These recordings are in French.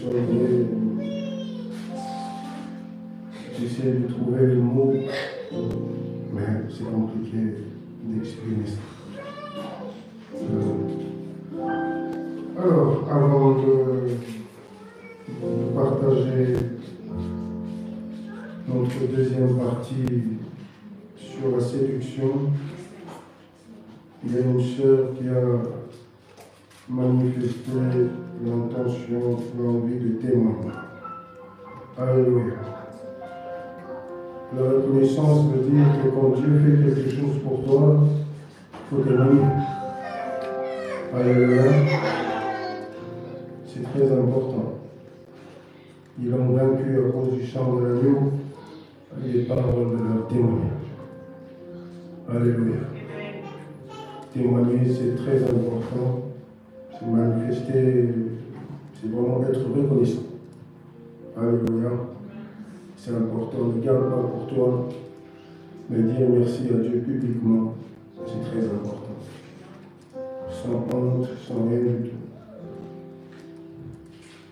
soigner. J'essaie de trouver les mots, mais c'est compliqué d'exprimer ça. Alors, avant de partager notre deuxième partie sur la séduction, il y a une sœur qui a manifesté l'intention, l'envie de témoigner. Alléluia. La reconnaissance veut dire que quand Dieu fait quelque chose pour toi, il faut témoigner. Alléluia. C'est très important. Ils l'ont vaincu à cause du sang de l'agneau, les paroles de leur témoignage. Alléluia. Témoigner, c'est très important. C'est manifester, c'est vraiment être reconnaissant. Alléluia. C'est important. Ne garde pas pour toi, mais dire merci à Dieu publiquement, c'est très important. Sans honte, sans rien du tout.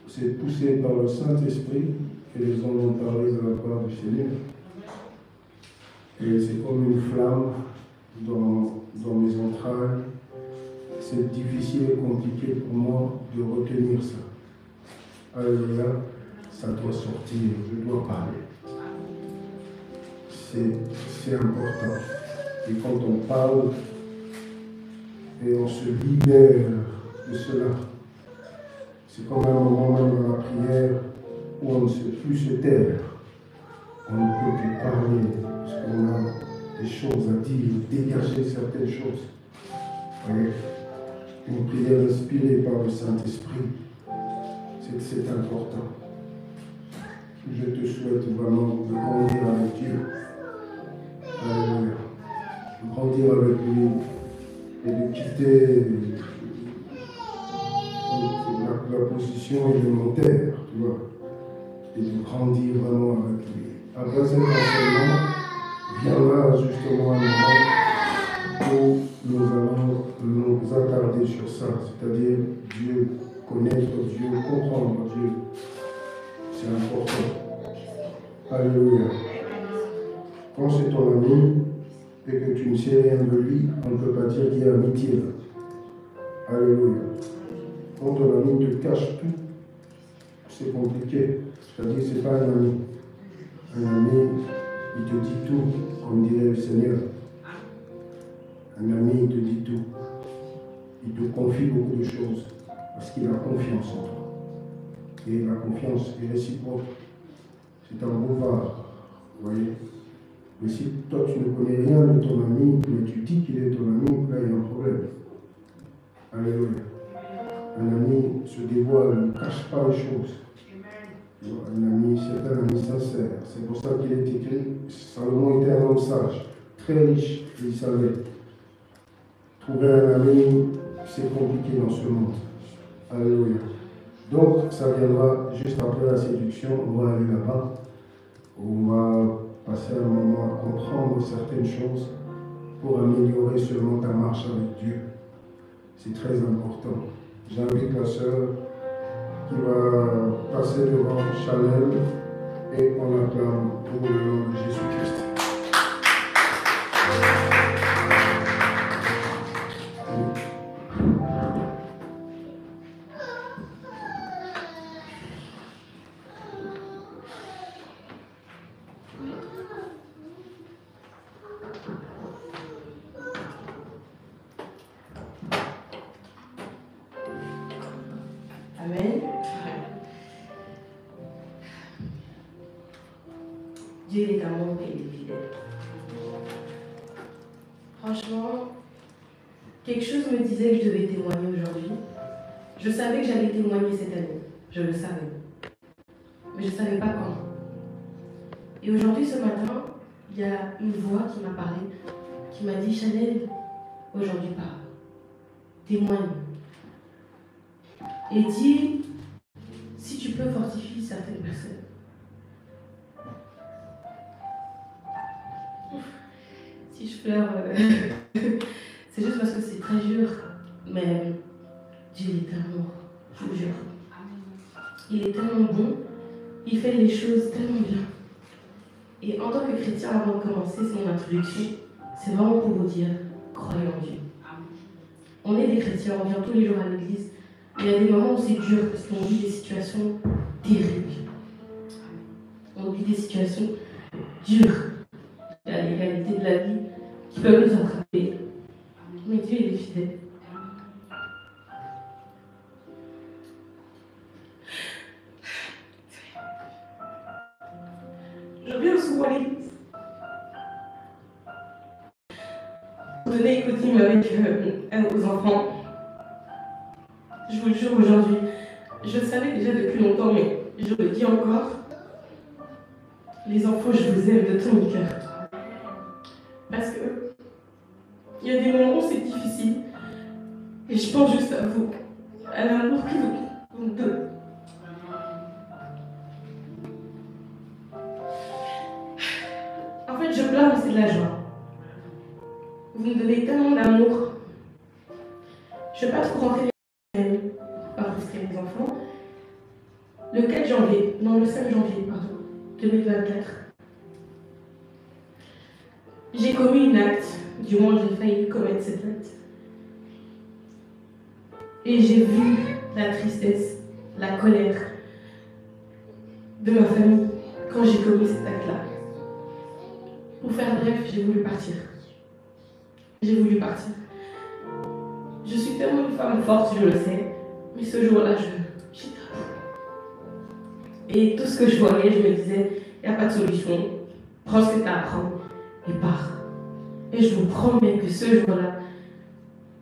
C'est poussé par le Saint-Esprit que les hommes ont parlé de la part du Seigneur. Et c'est comme une flamme dans mes entrailles. C'est difficile et compliqué pour moi de retenir ça. Alléluia, ça doit sortir, je dois parler. C'est important. Et quand on parle, et on se libère de cela, c'est comme un moment même dans la prière où on ne sait plus se taire. On ne peut plus parler parce qu'on a des choses à dire, dégager certaines choses. Voyez, une prière inspirée par le Saint-Esprit, c'est important. Je te souhaite vraiment de grandir avec Dieu. Alléluia. De grandir avec lui et de quitter la position élémentaire, tu vois, et de grandir vraiment avec lui. Après cet enseignement, viendra justement un moment où nous allons nous attarder sur ça, c'est-à-dire Dieu, connaître Dieu, comprendre Dieu. C'est important. Alléluia. Quand c'est ton ami et que tu ne sais rien de lui, on ne peut pas dire qu'il y a amitié là. Alléluia. Quand ton ami te cache tout, c'est compliqué. C'est-à-dire que ce n'est pas un ami. Un ami, il te dit tout, comme dirait le Seigneur. Un ami, il te dit tout. Il te confie beaucoup de choses parce qu'il a confiance en toi. Et la confiance est réciproque. C'est un boulevard, vous voyez. Mais si toi tu ne connais rien de ton ami, mais tu dis qu'il est ton ami, là il y a un problème. Alléluia. Un ami se dévoile, ne cache pas les choses. Un ami, c'est un ami sincère. C'est pour ça qu'il est écrit, Salomon était un homme sage, très riche, il savait. Trouver un ami, c'est compliqué dans ce monde. Alléluia. Donc, ça viendra juste après la séduction, on va aller là-bas, on va passer un moment à comprendre certaines choses pour améliorer seulement ta marche avec Dieu. C'est très important. J'invite la sœur qui va passer devant Chanel et on acclame pour le nom de Jésus-Christ. Amen. Dieu est amour et il est fidèle. Franchement, quelque chose me disait que je devais témoigner aujourd'hui. Je savais que j'allais témoigner cette année. Je le savais. Mais je ne savais pas quand. Et aujourd'hui, ce matin, il y a une voix qui m'a parlé, qui m'a dit, Chanel, aujourd'hui parle. Témoigne. Et dis, si tu peux fortifier certaines personnes. Si je pleure, c'est juste parce que c'est très dur, mais Dieu est amour, je vous jure. Il est tellement bon, il fait les choses tellement bien. Et en tant que chrétien, avant de commencer mon introduction, c'est vraiment pour vous dire, croyez en Dieu. On est des chrétiens, on vient tous les jours à l'église. Il y a des moments où c'est dur parce qu'on vit des situations terribles. On vit des situations dures. Il y a les réalités de la vie qui peuvent nous attraper. Mais Dieu, il est fidèle. Je viens souvent à l'église. Donner écoutime avec aux enfants. Je vous le jure aujourd'hui, je le savais déjà depuis longtemps, mais je le dis encore. Les enfants, je vous aime de tout mon cœur. Parce que il y a des moments où c'est difficile. Et je pense juste à vous, à l'amour que vous me donnez. En fait, je pleure, mais c'est de la joie. Vous me donnez tellement d'amour. Je ne vais pas trop rentrer dans les détails, pas frustrer mes enfants. Le 4 janvier, non, le 5 janvier, pardon, 2024, j'ai commis un acte, du moins j'ai failli commettre cet acte. Et j'ai vu la tristesse, la colère de ma famille quand j'ai commis cet acte-là. Pour faire bref, j'ai voulu partir. J'ai voulu partir. Je suis tellement une femme forte, je le sais, mais ce jour-là, j'étais à bout. Et tout ce que je voyais, je me disais, il n'y a pas de solution, prends ce que tu as à prendre et pars. Et je vous promets que ce jour-là,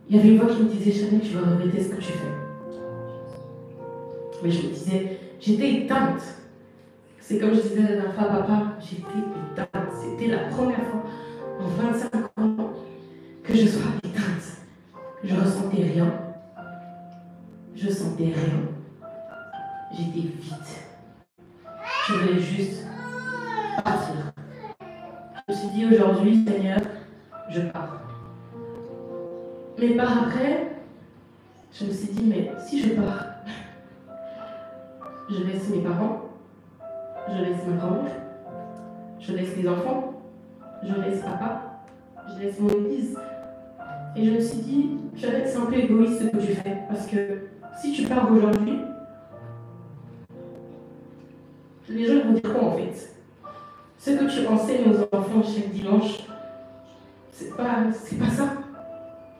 il y avait une voix qui me disait, Chanel, tu vas regretter ce que tu fais. Mais je me disais, j'étais éteinte. C'est comme je disais la dernière fois à papa, j'étais éteinte. C'était la première fois en 25 ans que je sois éteinte. Je ressentais rien. Je sentais rien. J'étais vide. Je voulais juste partir. Je me suis dit aujourd'hui, Seigneur, je pars. Mais par après, je me suis dit, mais si je pars, je laisse mes parents, je laisse ma grand-mère, je laisse les enfants, je laisse papa, je laisse mon église. Et je me suis dit, Jeannette, c'est un peu égoïste ce que tu fais. Parce que si tu pars aujourd'hui, les gens vont dire quoi en fait? Ce que tu enseignes aux enfants chaque dimanche, c'est pas ça.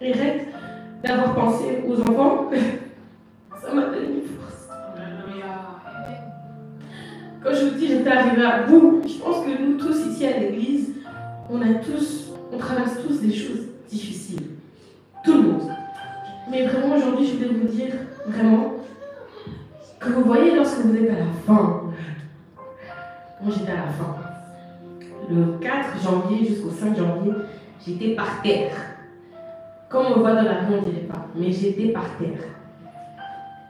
Et rien d'avoir pensé aux enfants, ça m'a donné une force. Quand je vous dis j'étais arrivée à bout, je pense que nous tous ici à l'église, on traverse tous des choses difficiles. Tout le monde. Mais vraiment aujourd'hui, je voulais vous dire vraiment que vous voyez lorsque vous êtes à la fin. Moi j'étais à la fin. Le 4 janvier jusqu'au 5 janvier, j'étais par terre. Comme on le voit dans la rue, on ne dirait pas, mais j'étais par terre.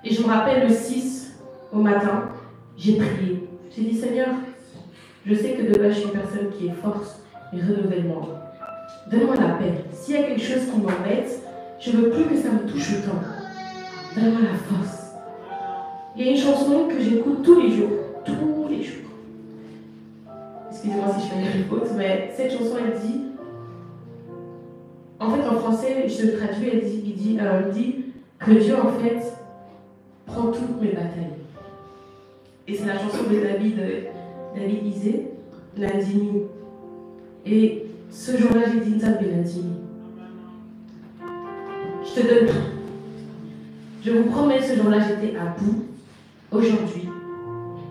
Et je me rappelle le 6 au matin, j'ai prié. J'ai dit Seigneur, je sais que de base je suis une personne qui est force et renouvellement. Donne-moi la paix. S'il y a quelque chose qui m'embête, je ne veux plus que ça me touche autant. Donne-moi la force. Il y a une chanson que j'écoute tous les jours. Tous les jours. Excusez-moi si je fais une faute, mais cette chanson, elle dit... En fait, en français, je le traduis, il dit que Dieu, en fait, prend toutes mes batailles. Et c'est la chanson de David Isé, Nandini. Et ce jour-là, j'ai dit Nzambe Nandini. Je te donne tout. Je vous promets, ce jour-là, j'étais à bout. Aujourd'hui,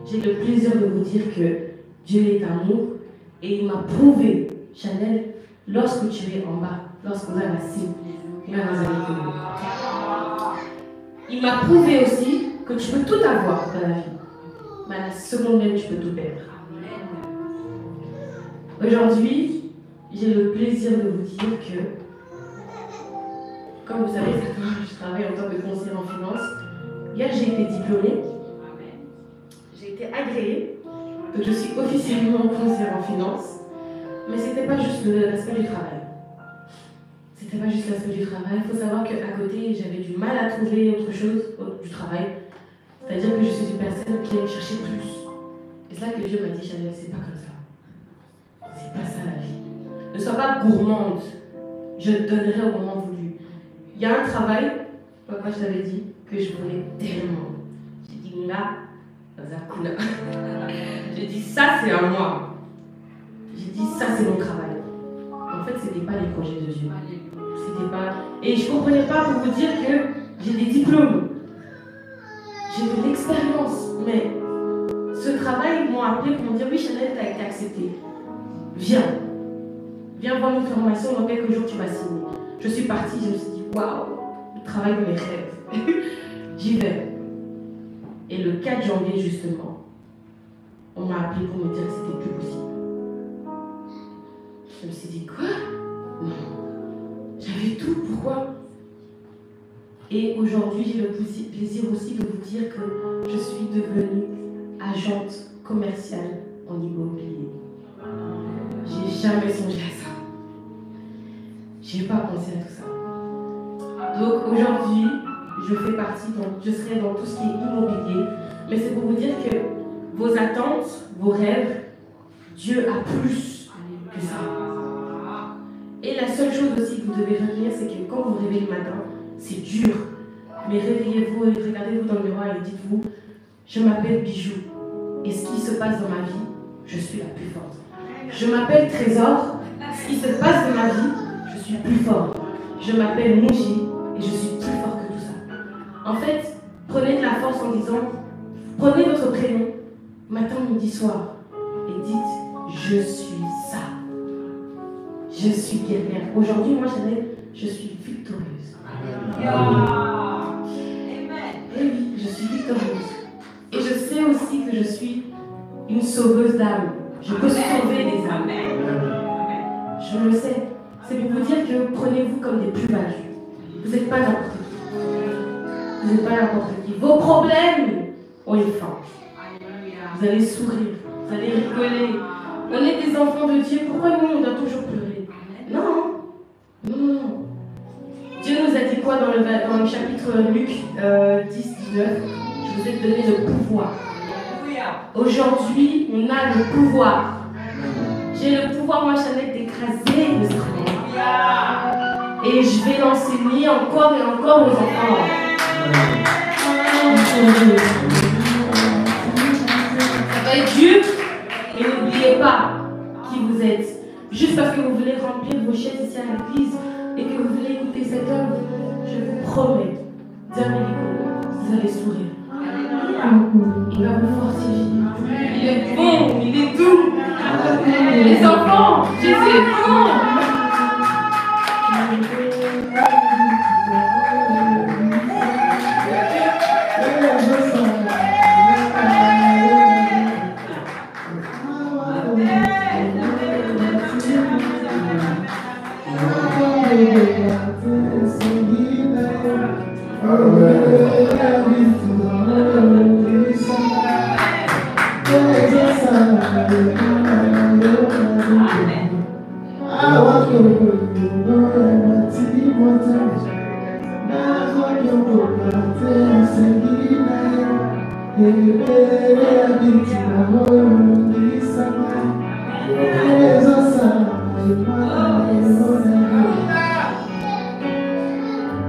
j'ai le plaisir de vous dire que Dieu est amour et il m'a prouvé, Chanel, lorsque tu es en bas, lorsque vous êtes à la cime, il m'a prouvé aussi que tu peux tout avoir dans la vie, mais à la seconde même, tu peux tout perdre. Aujourd'hui, j'ai le plaisir de vous dire que, comme vous savez, je travaille en tant que conseillère en finance. Hier, j'ai été diplômée, j'ai été agréée, donc je suis officiellement conseillère en finance, mais ce n'était pas juste l'aspect du travail. C'était pas juste l'aspect du travail. Il faut savoir qu'à côté, j'avais du mal à trouver autre chose du travail. C'est-à-dire que je suis une personne qui aime chercher plus. Et c'est là que Dieu m'a dit, Chanel, c'est pas comme ça. C'est pas ça la vie. Ne sois pas gourmande. Je te donnerai au moment voulu. Il y a un travail, papa, je t'avais dit, que je voulais tellement. J'ai dit, là, Zakuna. J'ai dit, ça, c'est à moi. J'ai dit, ça, c'est mon travail. En fait, c'était pas les projets de Dieu. C'était pas... Et je comprenais pas pour vous dire que j'ai des diplômes. J'ai de l'expérience. Mais ce travail, ils m'ont appelé pour me dire, oui, Chanel, tu as été acceptée. Viens. Viens voir une formation, dans quelques jours, tu vas signer. Je suis partie, je me suis dit, waouh, le travail de mes rêves. J'y vais. Et le 4 janvier, justement, on m'a appelé pour me dire que c'était plus possible. Je me suis dit, quoi? Non. J'avais tout, pourquoi? Et aujourd'hui, j'ai le plaisir aussi de vous dire que je suis devenue agente commerciale en immobilier. J'ai jamais songé à ça. J'ai pas pensé à tout ça. Donc aujourd'hui, je fais partie, je serai dans tout ce qui est immobilier. Mais c'est pour vous dire que vos attentes, vos rêves, Dieu a plus que ça. Et la seule chose aussi que vous devez retenir, c'est que quand vous vous réveillez le matin, c'est dur. Mais réveillez-vous et regardez-vous dans le miroir et dites-vous, je m'appelle Bijou. Et ce qui se passe dans ma vie, je suis la plus forte. Je m'appelle Trésor. Ce qui se passe dans ma vie, je suis plus forte. Je m'appelle Mouji et je suis plus fort que tout ça. En fait, prenez de la force en disant, prenez votre prénom, matin, midi, soir, et dites, je suis ça. Je suis guerrière. Aujourd'hui, moi, Chanel, je suis victorieuse. Et oui, je suis victorieuse. Et je sais aussi que je suis une sauveuse d'âmes. Je peux sauver des âmes. Je le sais. C'est pour vous dire que prenez-vous comme des plus-values. Vous n'êtes pas n'importe qui. Vous n'êtes pas n'importe qui. Vos problèmes ont une fin. Vous allez sourire. Vous allez rigoler. On est des enfants de Dieu. Pourquoi nous, on doit toujours pleurer? Non. Non, non, non. Dieu nous a dit quoi dans le chapitre Luc 10-19? Je vous ai donné le pouvoir. Aujourd'hui, on a le pouvoir. J'ai le pouvoir, moi, Chanel, d'écraser le serpent. Et je vais l'enseigner encore et encore aux enfants. Ça va être dur, et n'oubliez pas qui vous êtes. Juste parce que vous voulez remplir vos chaises ici à l'église et que vous voulez écouter cet homme, je vous promets, vous allez sourire. Il va vous fortifier. Il est bon, il est doux. Les enfants, Jésus est bon.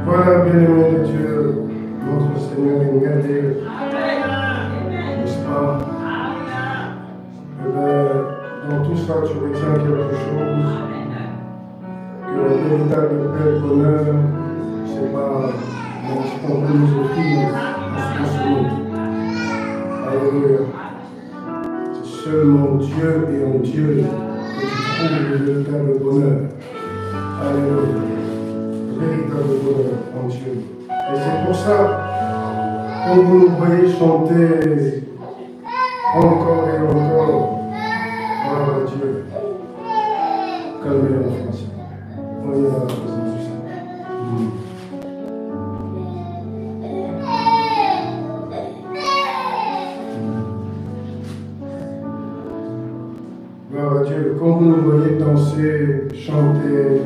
Voilà, bien-aimé de Dieu, notre Seigneur est merveilleux. N'est-ce pas? Eh bien, dans tout ça, tu retiens quelque chose. Que le véritable bel bonheur, c'est pas ce qu'on peut nous offrir à ce monde. Alléluia. C'est seulement Dieu et en Dieu que tu trouves le véritable bonheur. Alléluia. Véritable bonheur en Dieu. Et c'est pour ça, quand vous nous voyez chanter encore et encore, gloire à Dieu, calmez en français. Voyez la présence du Seigneur. Gloire à Dieu. Quand vous nous voyez danser, chanter,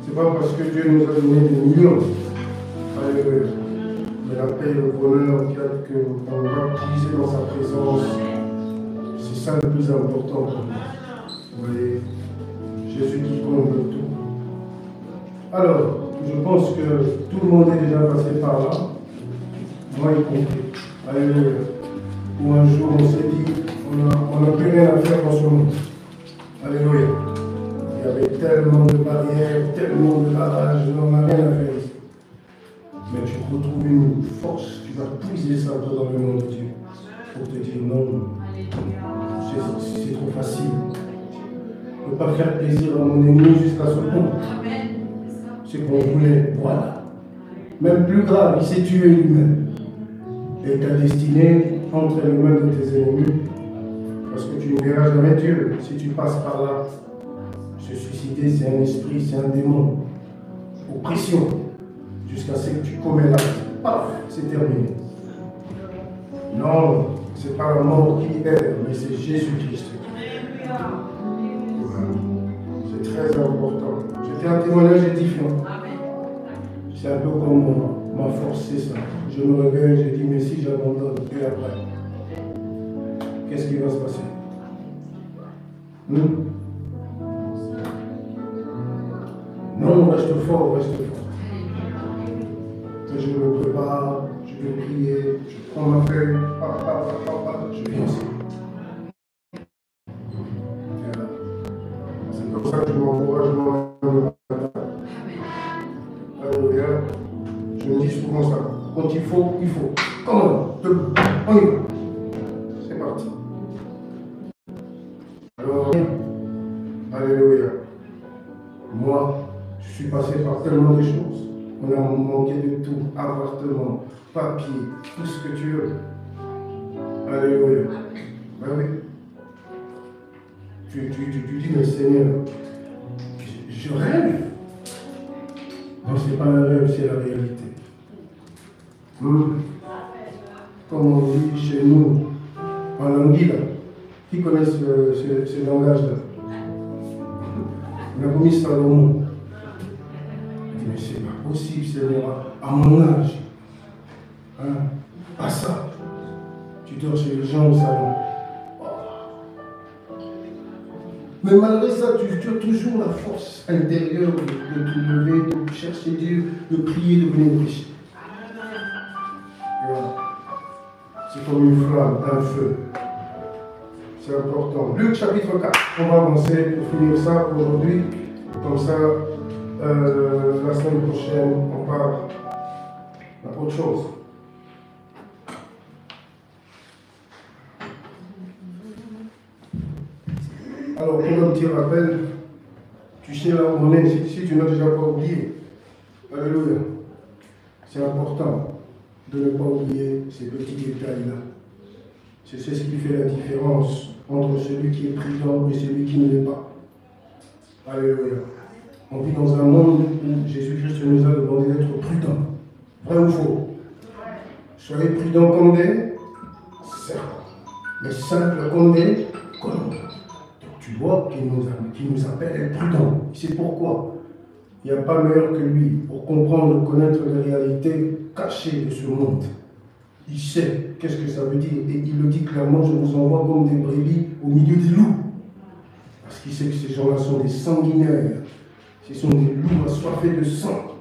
c'est pas parce que Dieu nous a donné des millions. Alléluia. Mais la paix et le bonheur, qu'on va puiser dans sa présence, c'est ça le plus important pour nous. Vous voyez, Jésus qui comble tout. Alors, je pense que tout le monde est déjà passé par là, moi y compris. Alléluia. Où un jour on s'est dit, on n'a plus rien à faire dans ce monde. Alléluia. Il y avait tellement de barrières, tellement de barrages, on n'a rien à faire ici. Mais tu retrouves une force, tu vas puiser ça dans le nom de Dieu pour te dire non, c'est trop facile. Je ne peux pas faire plaisir à mon ennemi jusqu'à ce point. C'est qu'on voulait, voilà. Même plus grave, il s'est tué lui-même. Et ta destinée entre les mains de tes ennemis, parce que tu ne verras jamais Dieu si tu passes par là. Se suicider, c'est un esprit, c'est un démon. Oppression. Jusqu'à ce que tu commets l'acte. Paf, c'est terminé. Non, ce n'est pas la mort qui libère, mais c'est Jésus-Christ. C'est très important. C'était un témoignage édifiant. C'est un peu comme moi. Ma force, c'est ça. Je me réveille, je dis, mais si j'abandonne, et après, qu'est-ce qui va se passer? Non, reste fort, reste fort. Je me prépare, je vais prier, je prends ma feuille, je viens ici. C'est comme ça que je m'encourage moi-même. Alléluia. Je me dis souvent ça. Quand il faut, il faut. Comment? On y va. C'est parti. Alors, alléluia. Moi, je suis passé par tellement de choses. On a manqué de tout. Appartement, papier, tout ce que tu veux. Alléluia. Ben oui. Tu dis, mais Seigneur, je rêve. Non, ce n'est pas un rêve, c'est la réalité. Comme on dit chez nous, en anguille, qui connaît ce langage-là? On a commis Salomon. Il dit, mais c'est pas possible, Seigneur, à mon âge. Hein? Pas ça. Tu dors chez les gens au salon. Mais malgré ça, tu as toujours la force intérieure de te lever, de chercher Dieu, de prier, de venir prêcher. Voilà. C'est comme une flamme, un feu. C'est important. Luc chapitre 4. On va avancer pour finir ça aujourd'hui. Comme ça, la semaine prochaine, on parle d'autre chose. Alors, pour un petit rappel, tu sais là où on est, si tu n'as déjà pas oublié. Alléluia. C'est important de ne pas oublier ces petits détails-là. C'est ce qui fait la différence entre celui qui est prudent et celui qui ne l'est pas. Alléluia. On vit dans un monde où Jésus-Christ nous a demandé d'être prudents. Vrai ou faux? Soyez prudents comme des serpents, mais simples comme des colombes. Tu vois qu'il nous appelle à être prudents. C'est pourquoi il n'y a pas meilleur que lui pour comprendre, connaître les réalités cachées de ce monde. Il sait qu'est-ce que ça veut dire. Et il le dit clairement, je vous envoie comme des brebis au milieu des loups. Parce qu'il sait que ces gens-là sont des sanguinaires. Ce sont des loups assoiffés de sang.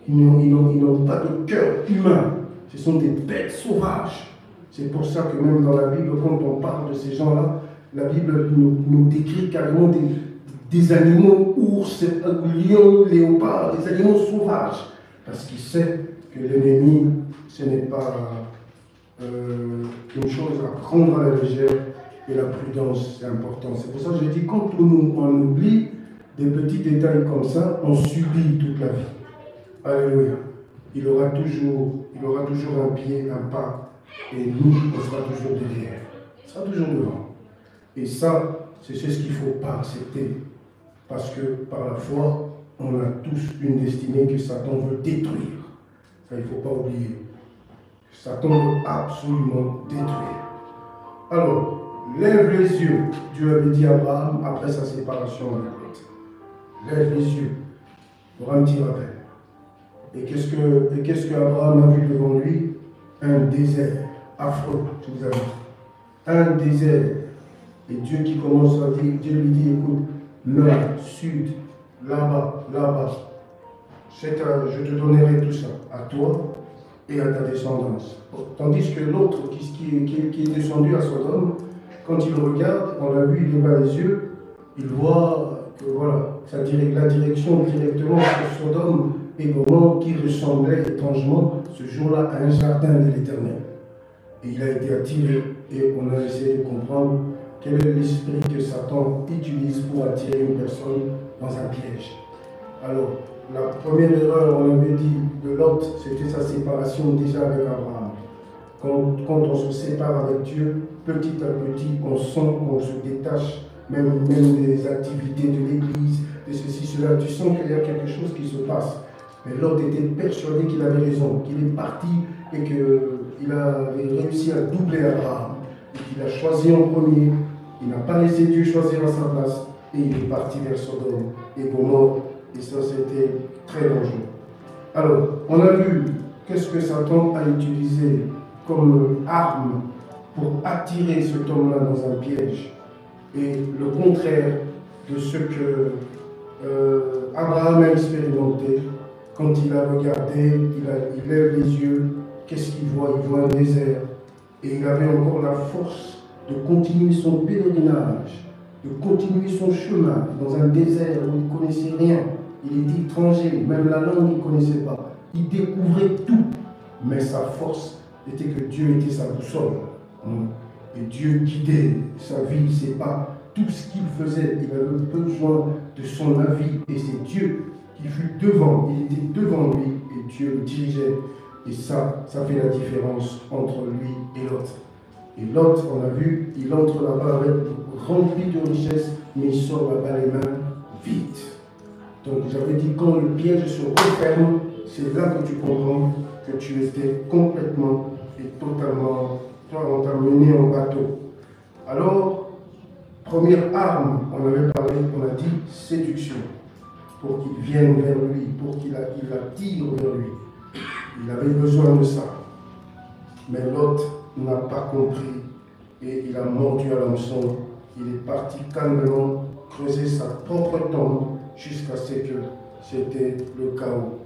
Ils n'ont pas de cœur humain. Ce sont des bêtes sauvages. C'est pour ça que même dans la Bible, quand on parle de ces gens-là, la Bible nous décrit carrément des animaux, ours, lions, léopards, des animaux sauvages. Parce qu'il sait que l'ennemi, ce n'est pas une chose à prendre à la légère, et la prudence, c'est important. C'est pour ça que j'ai dit, quand on oublie des petits détails comme ça, on subit toute la vie. Alléluia. Il aura toujours un pied, un pas, et nous, on sera toujours derrière. On sera toujours devant. Et ça, c'est ce qu'il ne faut pas accepter. Parce que par la foi, on a tous une destinée que Satan veut détruire. Ça, il ne faut pas oublier. Satan veut absolument détruire. Alors, lève les yeux. Dieu avait dit à Abraham après sa séparation avec Lot. Lève les yeux pour un petit rappel. Et qu'est-ce qu'Abraham a vu devant lui? Un désert affreux, je vous avoue. Un désert. Et Dieu qui commence à dire, Dieu lui dit, écoute, nord, sud, là-bas, là-bas. Je te donnerai tout ça, à toi et à ta descendance. Tandis que l'autre qui est descendu à Sodome, quand il regarde, on l'a vu, il lève les yeux, il voit que voilà, la direction directement sur Sodome et Gomorrhe qui ressemblait étrangement ce jour-là à un jardin de l'Éternel. Et il a été attiré et on a essayé de comprendre quel est l'esprit que Satan utilise pour attirer une personne dans un piège. Alors, la première erreur, on avait dit, de Lot, c'était sa séparation déjà avec Abraham. Quand on se sépare avec Dieu, petit à petit, on sent qu'on se détache même des activités de l'Église, de ceci, cela. Tu sens qu'il y a quelque chose qui se passe. Mais Lot était persuadé qu'il avait raison, qu'il est parti et qu'il avait réussi à doubler Abraham. Et qu'il a choisi en premier. Il n'a pas laissé Dieu choisir à sa place. Et il est parti vers Sodome et Gomorrhe. Et ça, c'était très dangereux. Alors, on a vu qu'est-ce que Satan a utilisé comme arme pour attirer cet homme-là dans un piège. Et le contraire de ce que Abraham a expérimenté, quand il a regardé, il lève les yeux, qu'est-ce qu'il voit? Il voit un désert. Et il avait encore la force de continuer son pèlerinage, de continuer son chemin dans un désert où il ne connaissait rien. Il était étranger, même la langue il ne connaissait pas. Il découvrait tout, mais sa force était que Dieu était sa boussole. Et Dieu guidait sa vie, c'est pas tout ce qu'il faisait. Il avait besoin de son avis et c'est Dieu qui fut devant. Il était devant lui et Dieu le dirigeait. Et ça fait la différence entre lui et l'autre. Et l'autre, on a vu, il entre là-bas rempli de richesses, mais il sort là-bas les mains vides. Donc j'avais dit, quand le piège se referme, c'est là que tu comprends que tu étais complètement et totalement, on t'a mené en bateau. Alors, première arme, on avait parlé, on a dit séduction, pour qu'il vienne vers lui, pour qu'il attire vers lui. Il avait besoin de ça. Mais l'autre n'a pas compris et il a mordu à l'hameçon. Il est parti calmement creuser sa propre tombe jusqu'à ce que c'était le chaos.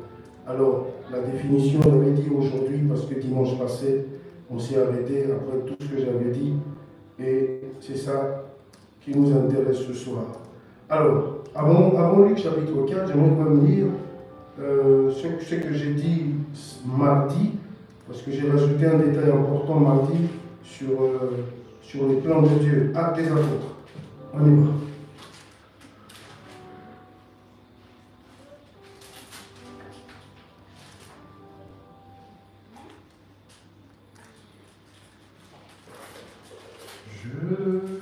Alors, la définition, on avait dit aujourd'hui, parce que dimanche passé, on s'est arrêté après tout ce que j'avais dit, et c'est ça qui nous intéresse ce soir. Alors, avant Luc chapitre 4, j'aimerais quand même lire ce que j'ai dit mardi, parce que j'ai rajouté un détail important mardi sur les plans de Dieu. Actes des apôtres. On y va.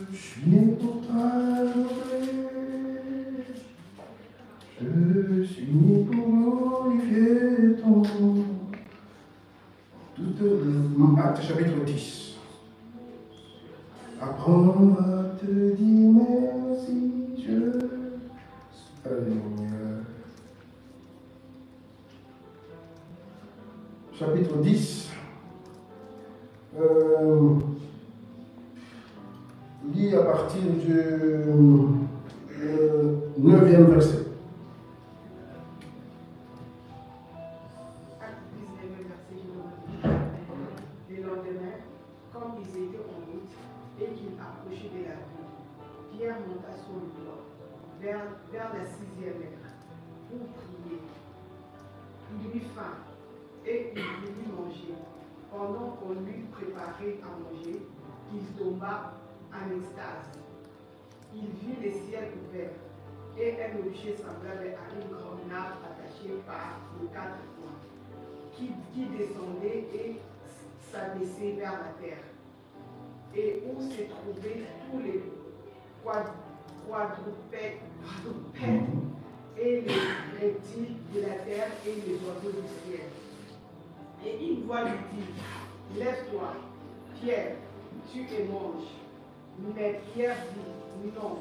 Je suis né pour t'adorer, je suis né pour glorifier ton nom. Acte chapitre 10. Apprendre à te dire merci, Alléluia. Chapitre 10. Lit à partir du 9e verset. Le lendemain, quand ils étaient en route et qu'ils approchaient de la ville, Pierre monta sur le toit, vers la 6e heure, pour prier. Il eut faim et il voulut manger. Pendant qu'on lui préparait à manger, il tomba en extase. Il vit le ciel ouvert et un objet semblable à une grande nappe attachée par les 4 coins, qui descendait et s'abaissait vers la terre, et où se trouvaient tous les quadrupèdes et les reptiles de la terre et les oiseaux du ciel. Et une voix lui dit, lève-toi, Pierre, tue et mange. Mais Pierre dit, non,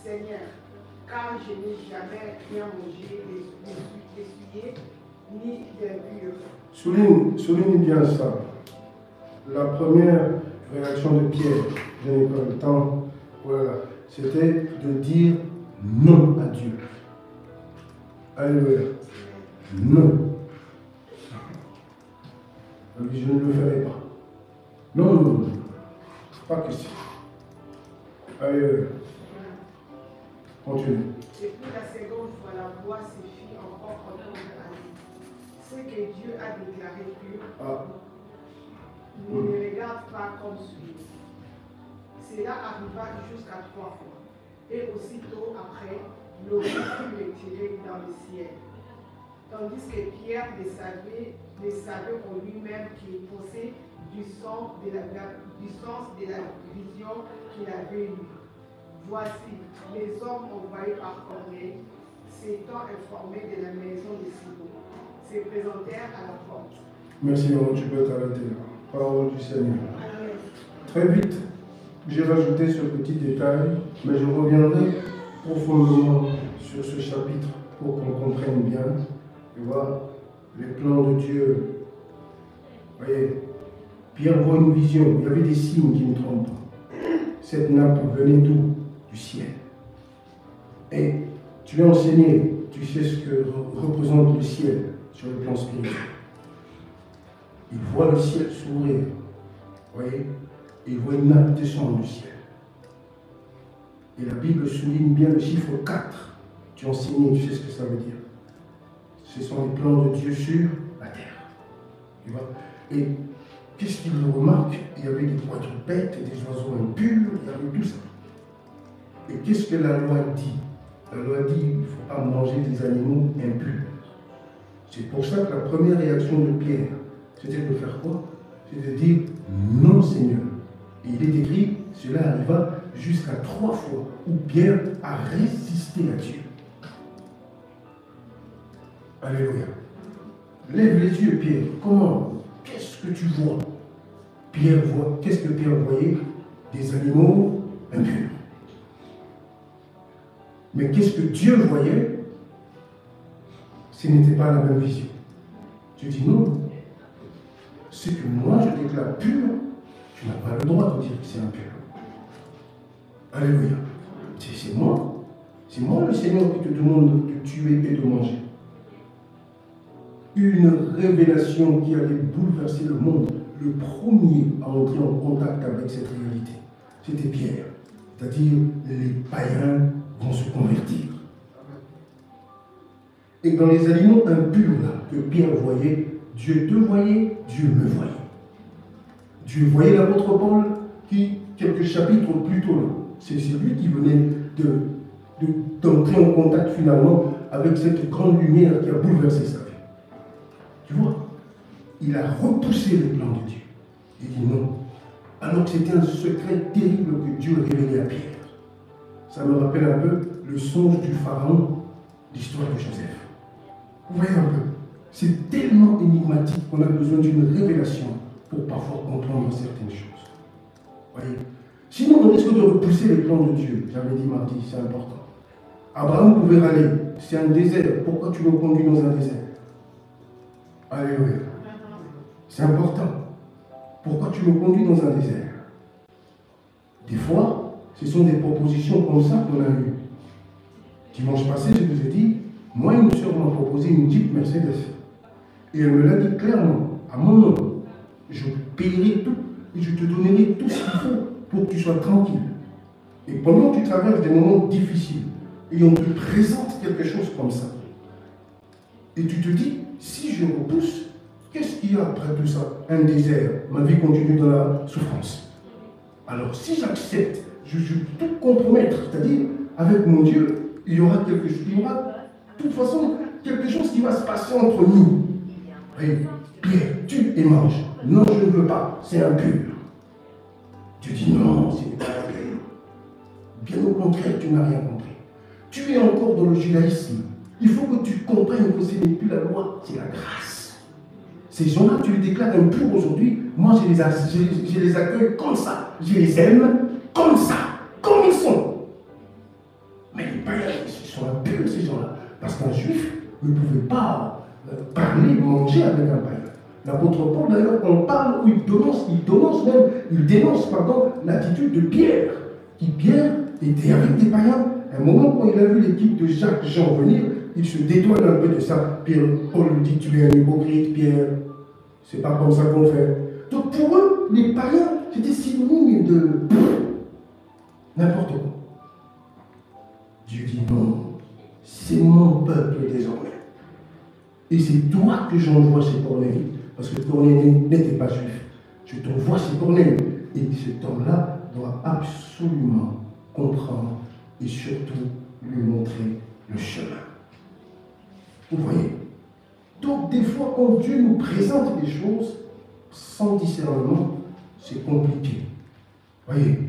Seigneur, car je n'ai jamais rien mangé, essuyé ni d'impurs. Souligne bien ça. La première réaction de Pierre, je n'ai pas le temps, voilà, c'était de dire non à Dieu. Alléluia. Non. Je ne le ferai pas. Non, non, non. Pas question. Alléluia. Continue. Et puis la seconde fois, la voix se fit encore entendre à lui. Ce que Dieu a déclaré pur, ne le regarde pas comme celui. Cela arriva jusqu'à 3 fois. Et aussitôt après, l'eau fut retirée dans le ciel. Tandis que Pierre ne savait en lui-même qu'il possédait du sens de la vision qu'il avait eue. Voici, les hommes envoyés par Corneille, s'étant informés de la maison de Simon, se présentèrent à la porte. Merci, maman, tu peux t'arrêter là. Parole du Seigneur. Amen. Très vite, j'ai rajouté ce petit détail, mais je reviendrai profondément sur ce chapitre pour qu'on comprenne bien, tu vois, les plans de Dieu. Vous voyez, Pierre voit une vision, il y avait des signes qui ne trompent pas. Cette nappe venait d'où? Du ciel. Et tu l'as enseigné, tu sais ce que représente le ciel sur le plan spirituel. Il voit le ciel s'ouvrir, vous voyez, et il voit une nappe descendre du ciel. Et la Bible souligne bien le chiffre 4. Tu as enseigné, tu sais ce que ça veut dire. Ce sont les plans de Dieu sur la terre. Tu vois? Et qu'est-ce qu'il remarque? Il y avait des quadrupèdes, des oiseaux impurs, il y avait tout ça. Et qu'est-ce que la loi dit? La loi dit qu'il ne faut pas manger des animaux impurs. C'est pour ça que la première réaction de Pierre, c'était de faire quoi? C'est de dire non, Seigneur. Et il est écrit, cela arriva jusqu'à 3 fois où Pierre a résisté à Dieu. Alléluia. Lève les yeux, Pierre. Comment? Qu'est-ce que tu vois? Pierre voit. Qu'est-ce que Pierre voyait? Des animaux impurs. Mais qu'est-ce que Dieu voyait? Ce n'était pas la même vision. Tu dis non. Ce que moi je déclare pur, tu n'as pas le droit de dire que c'est impur. Alléluia. C'est moi. C'est moi le Seigneur qui te demande de tuer et de manger. Une révélation qui allait bouleverser le monde. Le premier à entrer en contact avec cette réalité, c'était Pierre. C'est-à-dire les païens vont se convertir. Et dans les animaux impurs là, que Pierre voyait, Dieu te voyait, Dieu me voyait. Dieu voyait l'apôtre Paul qui, quelques chapitres plus tôt, c'est lui qui venait d'entrer en contact finalement avec cette grande lumière qui a bouleversé sa vie. Tu vois, il a repoussé les plans de Dieu. Il dit non. Alors que c'était un secret terrible que Dieu révélait à Pierre. Ça me rappelle un peu le songe du pharaon, l'histoire de Joseph. Vous voyez un peu, c'est tellement énigmatique qu'on a besoin d'une révélation pour parfois comprendre certaines choses. Vous voyez? Sinon, on risque de repousser les plans de Dieu. J'avais dit mardi, c'est important. Abraham pouvait râler, c'est un désert, pourquoi tu me conduis dans un désert? Alléluia. C'est important. Pourquoi tu me conduis dans un désert? Des fois, ce sont des propositions comme ça qu'on a eues. Dimanche passé, je vous ai dit, moi, une soeur m'a proposé une Jeep Mercedes. Et elle me l'a dit clairement, à mon nom. Je payerai tout et je te donnerai tout ce qu'il faut pour que tu sois tranquille. Et pendant que tu traverses des moments difficiles, et on te présente quelque chose comme ça, et tu te dis, si je repousse, qu'est-ce qu'il y a après tout ça? Un désert, ma vie continue dans la souffrance. Alors si j'accepte, je vais tout compromettre, c'est-à-dire, avec mon Dieu, il y aura quelque chose, il y aura de toute façon quelque chose qui va se passer entre nous. Et Pierre, tue et mange. Non, je ne veux pas, c'est impur. Tu dis non, c'est pas impur. Bien au contraire, tu n'as rien compris. Tu es encore dans le judaïsme. Il faut que tu comprennes que ce n'est plus la loi, c'est la grâce. Ces gens-là, tu les déclares impurs aujourd'hui. Moi, je les accueille comme ça. Je les aime comme ça, comme ils sont. Mais les païens, ils sont impurs, ces gens-là. Parce qu'un juif ne pouvait pas parler, manger avec un païen. L'apôtre Paul, d'ailleurs, on parle où il dénonce l'attitude de Pierre. Qui Pierre était avec des païens. À un moment, quand il a vu l'équipe de Jacques Jean venir, il se dédouane un peu de ça. Paul lui dit, tu es un hypocrite, Pierre. C'est pas comme ça qu'on fait. Donc pour eux, les païens, c'était synonyme de n'importe quoi. Dieu dit non, c'est mon peuple désormais. Et c'est toi que j'envoie chez Corneille. Parce que Corneille n'était pas juif. Je t'envoie chez Corneille. Et cet homme-là doit absolument comprendre et surtout lui montrer le chemin. Vous voyez? Donc des fois, quand Dieu nous présente des choses sans discernement, c'est compliqué. Voyez?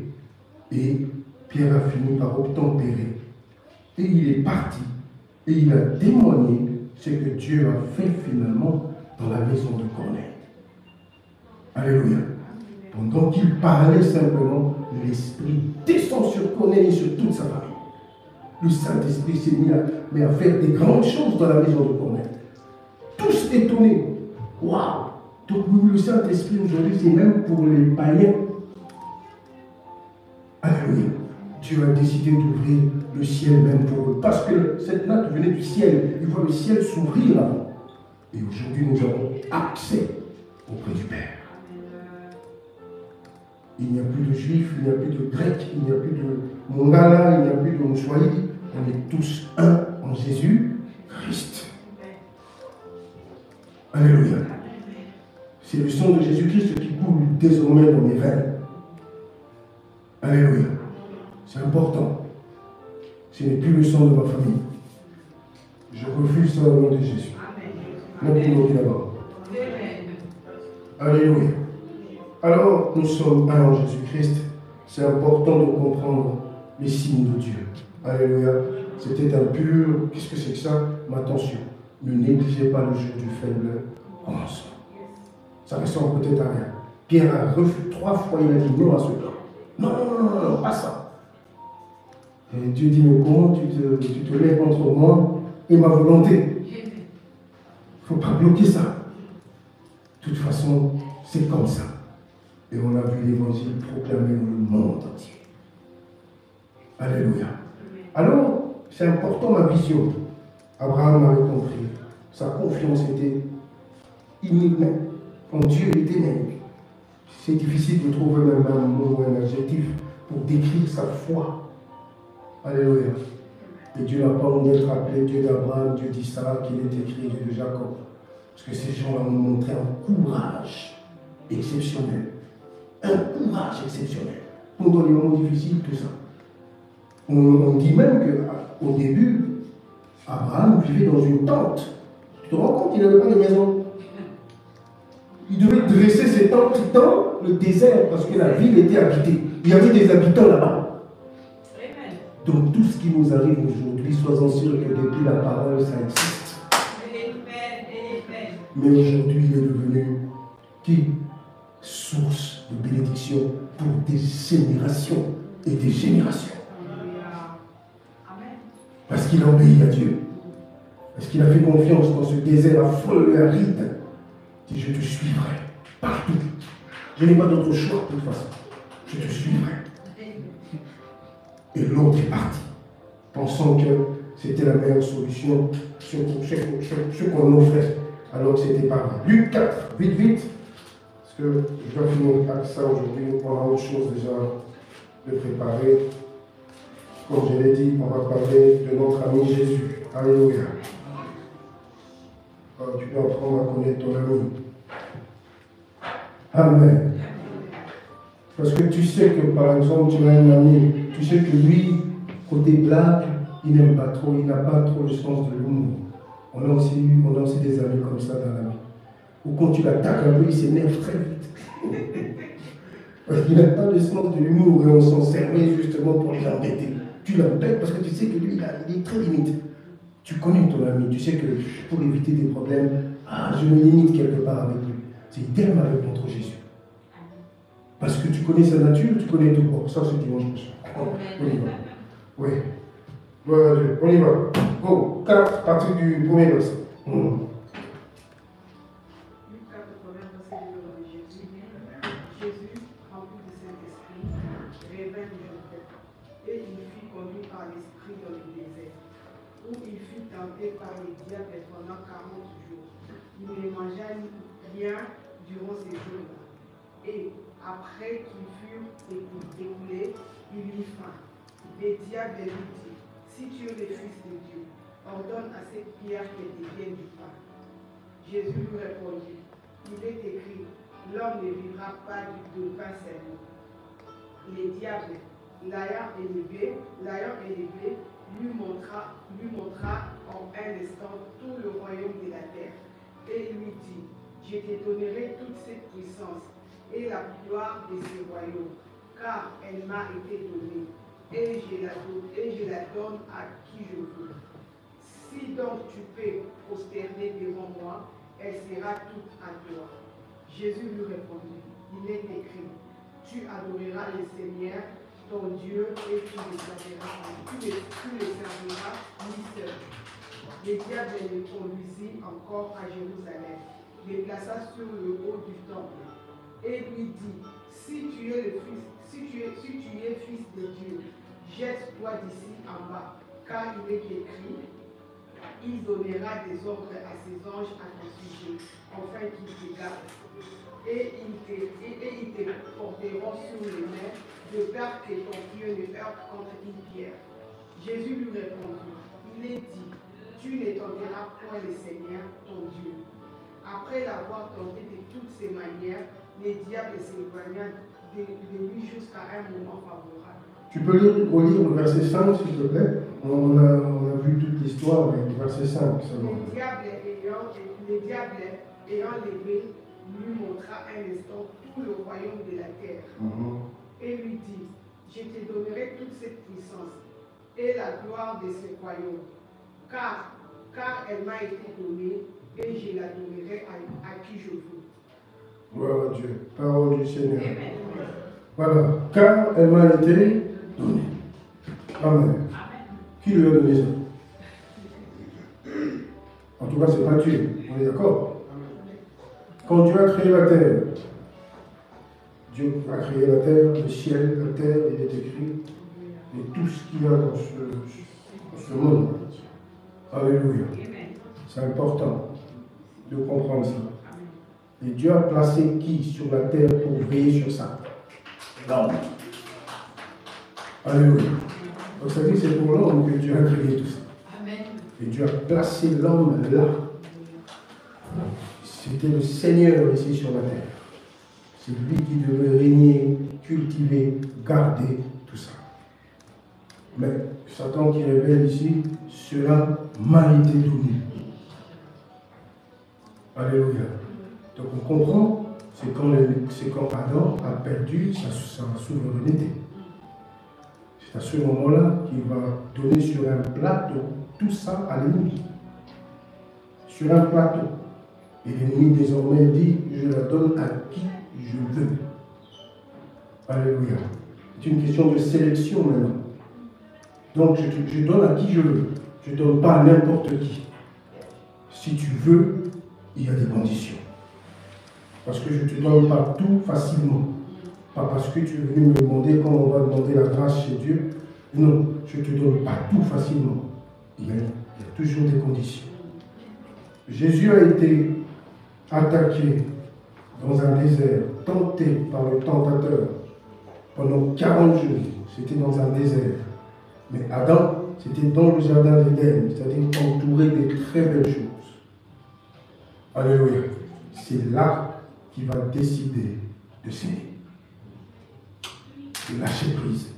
Et Pierre a fini par obtempérer. Et il est parti. Et il a témoigné ce que Dieu a fait finalement dans la maison de Corneille. Alléluia. Pendant qu'il parlait simplement, l'Esprit descend sur Corneille et sur toute sa famille. Le Saint-Esprit s'est mis à faire des grandes choses dans la maison de Corneille. Tous étonnés. Waouh! Donc le Saint-Esprit aujourd'hui, c'est même pour les païens. Alléluia. Dieu a décidé d'ouvrir le ciel même pour eux. Parce que cette natte venait du ciel. Il voit le ciel s'ouvrir avant. Et aujourd'hui, nous avons accès auprès du Père. Il n'y a plus de juifs, il n'y a plus de grecs, il n'y a plus de mongala, il n'y a plus de mouchouaï. On est tous un en Jésus-Christ. Alléluia. C'est le sang de Jésus-Christ qui coule désormais dans mes veines. Alléluia. C'est important. Ce n'est plus le sang de ma famille. Je refuse ça au nom de Jésus. Maintenant, d'abord. Alléluia. Alors, nous sommes un en Jésus-Christ. C'est important de comprendre les signes de Dieu. Alléluia. C'était impur. Qu'est-ce que c'est que ça? Mais attention, ne négligez pas le jour du faible commencement. Ça ressemble peut-être à rien. Pierre a refusé 3 fois, il a dit non à ce plan. Non, non, non, non, pas ça. Et Dieu dit, mais comment tu te lèves contre moi et ma volonté? Il ne faut pas bloquer ça. De toute façon, c'est comme ça. Et on a vu l'évangile proclamé dans le monde entier. Alléluia. Alors, c'est important ma vision. Abraham avait compris. Sa confiance était inébranlable. En Dieu, il était même. C'est difficile de trouver même un mot ou un adjectif pour décrire sa foi. Alléluia. Et Dieu n'a pas honte d'être appelé Dieu d'Abraham, Dieu d'Isaac, qu'il est écrit Dieu de Jacob. Parce que ces gens-là ont montré un courage exceptionnel. Un courage exceptionnel. Pendant les moments difficiles, tout ça. On dit même qu'au début, Abraham vivait dans une tente. Tu te rends compte, il n'avait pas de maison. Il devait dresser ses tentes dans le désert parce que la ville était habitée. Il y avait des habitants là-bas. Donc tout ce qui nous arrive aujourd'hui, sois-en sûr que depuis la parole, ça existe. Mais aujourd'hui, il est devenu qui? Source de bénédiction pour des générations et des générations. Parce qu'il a obéi à Dieu. Parce qu'il a fait confiance dans ce désert affreux et aride. Il dit, je te suivrai partout. Je n'ai pas d'autre choix de toute façon. Je te suivrai. Et l'autre est parti, pensant que c'était la meilleure solution, ce qu'on offrait, alors que c'était pas vrai. Luc 4, vite, parce que je dois finir avec ça aujourd'hui, on a autre chose déjà de préparer. Comme je l'ai dit, on va parler de notre ami Jésus. Alléluia. Tu dois apprendre à connaître ton ami. Amen. Parce que tu sais que, par exemple, tu as un ami, tu sais que lui, côté blague, il n'aime pas trop, il n'a pas trop le sens de l'humour. On a aussi des amis comme ça dans la vie. Ou quand tu l'attaques un peu, il s'énerve très vite. Parce qu'il n'a pas le sens de l'humour et on s'en servait justement pour l'embêter. Tu l'embêtes parce que tu sais que lui, il est très limite. Tu connais ton ami, tu sais que pour éviter des problèmes, je me limite quelque part avec lui. C'est idem avec notre Jésus. Parce que tu connais sa nature, tu connais tout. Bon, ça c'est dimanche prochain. On y va. Oui. Voilà, on y va. Go. 4, partir du premier verset. première verset du nom de Jésus. Jésus, rempli du Saint-Esprit, revint de Joseph, et il fut conduit par l'Esprit dans le désert, où il fut tenté par les diables pendant 40 jours. Il ne mangea rien durant ces jours-là. Et après qu'ils furent écoulés, il eut faim. Les diables lui dit, si tu es le Fils de Dieu, ordonne à cette pierre qu'elle devienne du pain. Jésus lui répondit, il est écrit, l'homme ne vivra pas de pain seulement. Les diables, l'ayant élevé, lui montra en un instant tout le royaume de la terre. Et il lui dit, je te donnerai toute cette puissance et la gloire de ce royaume, car elle m'a été donnée, et je la donne à qui je veux. Si donc tu peux prosterner devant moi, elle sera toute à toi. Jésus lui répondit, il est écrit, tu adoreras le Seigneur, ton Dieu, et tu le serviras lui seul. Le diable le conduisit encore à Jérusalem, le plaça sur le haut du temple, et lui dit, si tu es fils de Dieu, jette-toi d'ici en bas, car il est écrit, il donnera des ordres à ses anges à ton sujet, afin qu'ils te gardent. Et ils te porteront sur les mains, de peur que ton pied ne heurte contre une pierre. Jésus lui répondit, il est dit, tu ne tenteras point le Seigneur, ton Dieu. Après l'avoir tenté de toutes ses manières, les diables s'éloigna de lui jusqu'à un moment favorable. Tu peux relire le verset 5, s'il te plaît? On a vu toute l'histoire, mais le verset 5 seulement. Les diables ayant levé, lui montra un instant tout le royaume de la terre. Et lui dit, je te donnerai toute cette puissance et la gloire de ce royaume, car elle m'a été donnée et je la donnerai à qui je veux. Gloire à Dieu. Parole du Seigneur. Amen. Voilà. Car elle m'a été donnée. Amen. Qui lui a donné ça? En tout cas, ce n'est pas Dieu. On est d'accord? Quand Dieu a créé la terre, Dieu a créé la terre, le ciel, la terre, il est écrit, et tout ce qu'il y a dans ce monde. Alléluia. C'est important de comprendre ça. Et Dieu a placé qui sur la terre pour veiller sur ça? L'homme. Alléluia. Donc ça dit que c'est pour l'homme que Dieu a créé tout ça. Amen. Et Dieu a placé l'homme là. C'était le Seigneur ici sur la terre. C'est lui qui devait régner, cultiver, garder tout ça. Mais Satan qui révèle ici, cela m'a été donné. Alléluia. Donc on comprend, c'est quand Adam a perdu sa souveraineté. C'est à ce moment-là qu'il va donner sur un plateau tout ça à l'ennemi. Sur un plateau. Et l'ennemi désormais dit, je la donne à qui je veux. Alléluia. C'est une question de sélection maintenant. Donc je donne à qui je veux. Je ne donne pas à n'importe qui. Si tu veux, il y a des conditions. Parce que je ne te donne pas tout facilement. Pas parce que tu es venu me demander quand on va demander la grâce chez Dieu. Non, je ne te donne pas tout facilement. Il y a toujours des conditions. Jésus a été attaqué dans un désert, tenté par le tentateur pendant 40 jours. C'était dans un désert. Mais Adam, c'était dans le jardin d'Éden, c'est-à-dire entouré de très belles choses. Alléluia. C'est là qu'il va décider de s'aimer, de lâcher prise.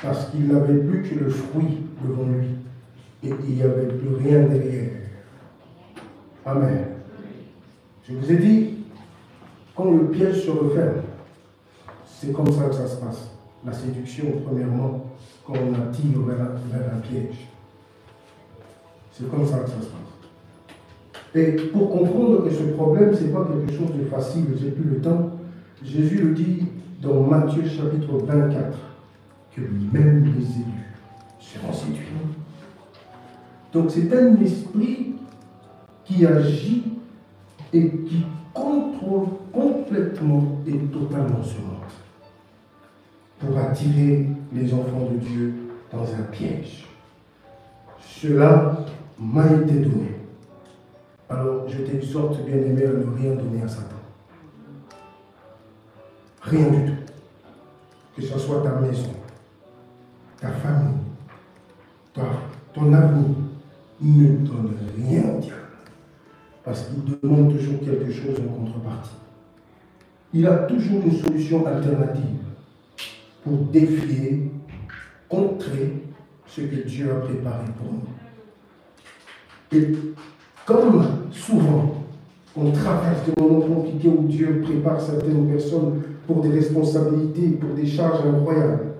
Parce qu'il n'avait plus que le fruit devant lui et il n'y avait plus rien derrière. Amen. Je vous ai dit, quand le piège se referme, c'est comme ça que ça se passe. La séduction, premièrement, quand on attire vers un piège. C'est comme ça que ça se passe. Et pour comprendre que ce problème, ce n'est pas quelque chose de facile, je n'ai plus le temps, Jésus le dit dans Matthieu chapitre 24, que même les élus seront séduits. Donc c'est un esprit qui agit et qui contrôle complètement et totalement ce monde pour attirer les enfants de Dieu dans un piège. Cela m'a été donné. Alors je t'exhorte, bien-aimé, à ne rien donner à Satan. Rien du tout. Que ce soit ta maison, ta famille, ton avenir, ne donne rien au diable. Parce qu'il demande toujours quelque chose en contrepartie. Il a toujours une solution alternative pour défier, contrer ce que Dieu a préparé pour nous. Et comme souvent, on traverse des moments compliqués où Dieu prépare certaines personnes pour des responsabilités, pour des charges incroyables,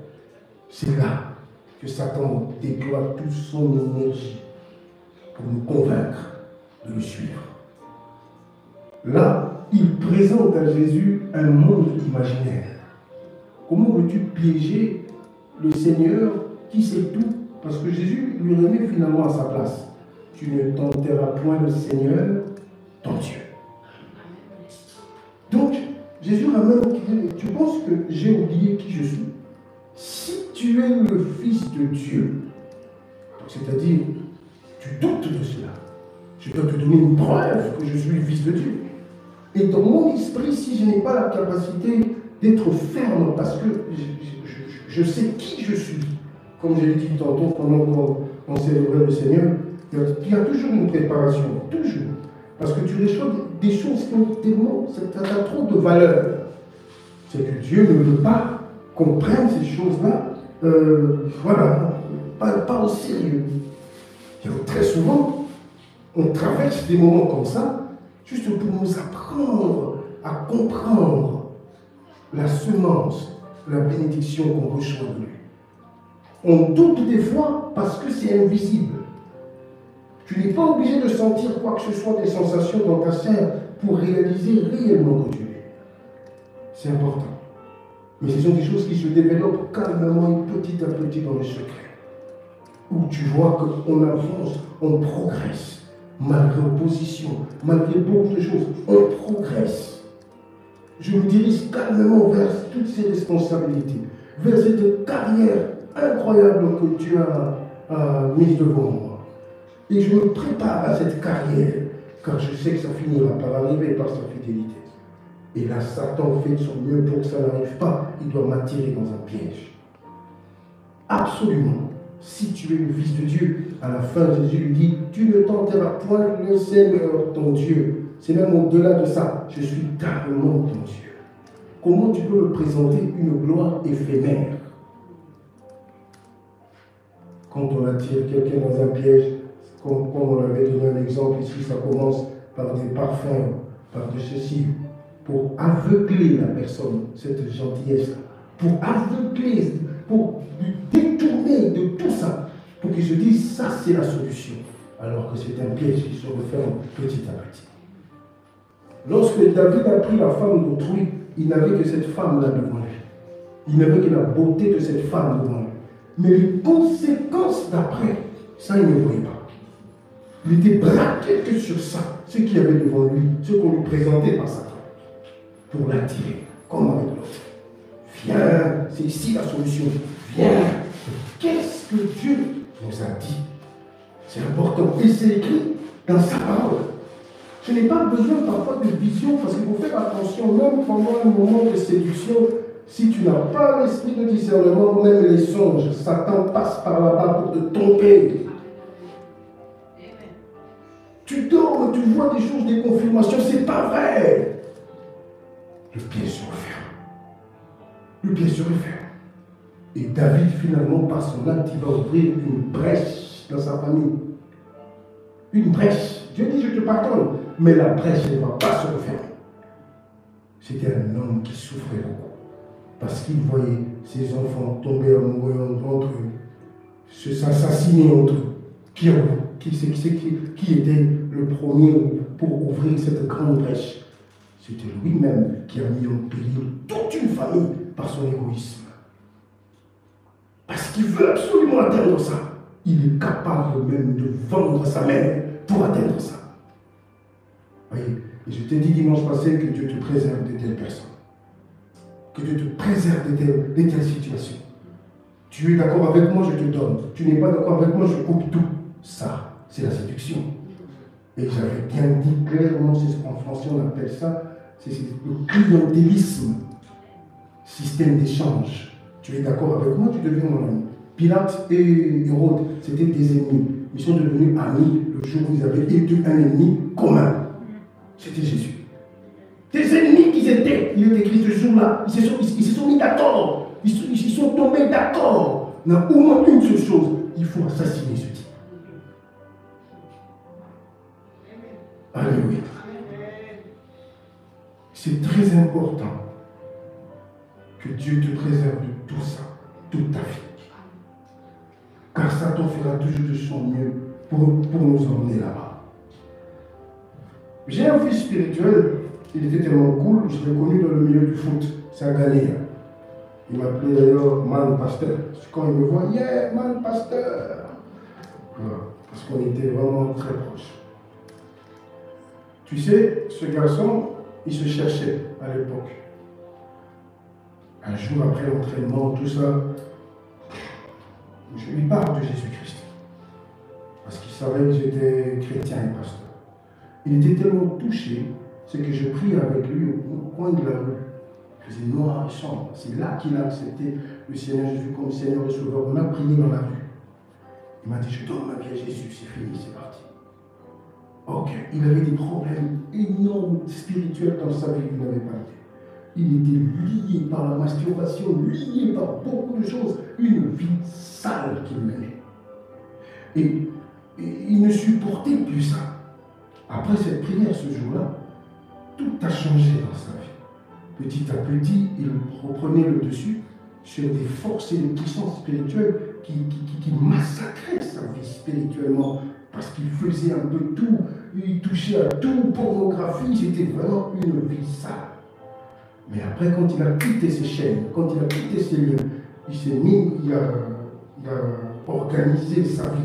c'est là que Satan déploie toute son énergie pour nous convaincre de le suivre. Là, il présente à Jésus un monde imaginaire. Comment veux-tu piéger le Seigneur qui sait tout? Parce que Jésus lui remet finalement à sa place. Tu ne tenteras point le Seigneur, ton Dieu. Donc, Jésus ramène, tu penses que j'ai oublié qui je suis? Si tu es le Fils de Dieu, c'est-à-dire, tu doutes de cela, je dois te donner une preuve que je suis le Fils de Dieu. Et dans mon esprit, si je n'ai pas la capacité d'être ferme, parce que je sais qui je suis, comme je l'ai dit tantôt pendant qu'on célébrait le Seigneur, il y a toujours une préparation, toujours. Parce que tu reçois des choses qui ont tellement, ça a trop de valeur. C'est que Dieu ne veut pas qu'on prenne ces choses-là, voilà, pas au sérieux. Et très souvent, on traverse des moments comme ça, juste pour nous apprendre à comprendre la semence, la bénédiction qu'on reçoit de lui. On doute des fois parce que c'est invisible. Tu n'es pas obligé de sentir quoi que ce soit des sensations dans ta chair pour réaliser réellement que tu es. C'est important. Mais ce sont des choses qui se développent calmement et petit à petit dans le secret. Où tu vois qu'on avance, on progresse. Malgré opposition, malgré beaucoup de choses, on progresse. Je me dirige calmement vers toutes ces responsabilités, vers cette carrière incroyable que Dieu a mise devant moi. Et je me prépare à cette carrière, car je sais que ça finira par arriver par sa fidélité. Et là, Satan fait de son mieux pour que ça n'arrive pas. Il doit m'attirer dans un piège. Absolument. Si tu es le Fils de Dieu, à la fin, Jésus lui dit, tu ne tenteras point le Seigneur, ton Dieu. C'est même au-delà de ça. Je suis carrément ton Dieu. Comment tu peux me présenter une gloire éphémère? Quand on attire quelqu'un dans un piège, comme on avait donné un exemple ici, ça commence par des parfums, par de ceci, pour aveugler la personne, cette gentillesse, pour aveugler, pour détourner de tout ça, pour qu'il se dise, ça c'est la solution, alors que c'est un piège qui se referme petit à petit. Lorsque David a pris la femme d'autrui, il n'avait que cette femme-là devant lui. Il n'avait que la beauté de cette femme devant lui. Mais les conséquences d'après, ça il ne voyait pas. Il était braqué que sur ça, ce qu'il y avait devant lui, ce qu'on lui présentait par Satan, pour l'attirer, comme avec l'autre. Viens, c'est ici la solution. Viens. Qu'est-ce que Dieu nous a dit? C'est important. Et c'est écrit dans sa parole. Je n'ai pas besoin parfois de vision, parce qu'il faut faire attention, même pendant un moment de séduction, si tu n'as pas l'esprit de discernement, même les songes, Satan passe par là-bas pour te tromper. Tu dors, tu vois des choses, des confirmations, c'est pas vrai. Le pied se referme. Le pied se referme. Et David, finalement, par son acte, il va ouvrir une brèche dans sa famille. Une brèche. Dieu dit, je te pardonne. Mais la brèche ne va pas se refermer. C'était un homme qui souffrait beaucoup. Parce qu'il voyait ses enfants tomber amoureux entre eux, s'assassiner entre eux. Qui était le premier pour ouvrir cette grande brèche? C'était lui-même qui a mis en péril toute une famille par son égoïsme. Parce qu'il veut absolument atteindre ça. Il est capable même de vendre sa mère pour atteindre ça. Voyez, Et je t'ai dit dimanche passé que Dieu te préserve de telles personnes. Que Dieu te préserve de telles situations. Tu es d'accord avec moi, je te donne. Tu n'es pas d'accord avec moi, je coupe tout. Ça, c'est la séduction. Et j'avais bien dit clairement, en français on appelle ça, c'est le clientélisme. Système d'échange. Tu es d'accord avec moi, tu deviens mon ami. Pilate et Hérode, c'était des ennemis. Ils sont devenus amis le jour où ils avaient eu un ennemi commun. C'était Jésus. Des ennemis qu'ils étaient, il est écrit ce jour-là, ils se sont mis d'accord. Ils sont tombés d'accord. Il y a au moins une seule chose, il faut assassiner ce type. Alléluia. C'est très important que Dieu te préserve de tout ça, toute ta vie. Car Satan fera toujours de son mieux pour nous emmener là-bas. J'ai un fils spirituel, il était tellement cool, je l'ai connu dans le milieu du foot, c'est un Ghanéen. Il m'appelait d'ailleurs Man Pasteur. Quand il me voit, yeah, Man Pasteur. Voilà, parce qu'on était vraiment très proches. Tu sais, ce garçon, il se cherchait à l'époque. Un jour après l'entraînement, tout ça, je lui parle de Jésus-Christ. Parce qu'il savait que j'étais chrétien et pasteur. Il était tellement touché, c'est que je prie avec lui au coin de la rue. Il faisait noir et sombre. C'est là qu'il a accepté le Seigneur Jésus comme Seigneur et Sauveur. On a prié dans la rue. Il m'a dit, je donne ma vie à Jésus, c'est fini, c'est parti. Ok, il avait des problèmes énormes spirituels dans sa vie, il n'avait pas été. Il était lié par la masturbation, lié par beaucoup de choses, une vie sale qu'il menait. Et il ne supportait plus ça. Après cette prière ce jour-là, tout a changé dans sa vie. Petit à petit, il reprenait le dessus sur des forces et des puissances spirituelles qui massacraient sa vie spirituellement parce qu'il faisait un peu tout, il touchait à tout, pornographie, c'était vraiment une vie sale. Mais après, quand il a quitté ses chaînes, quand il a quitté ses lieux, il s'est mis, il a organisé sa vie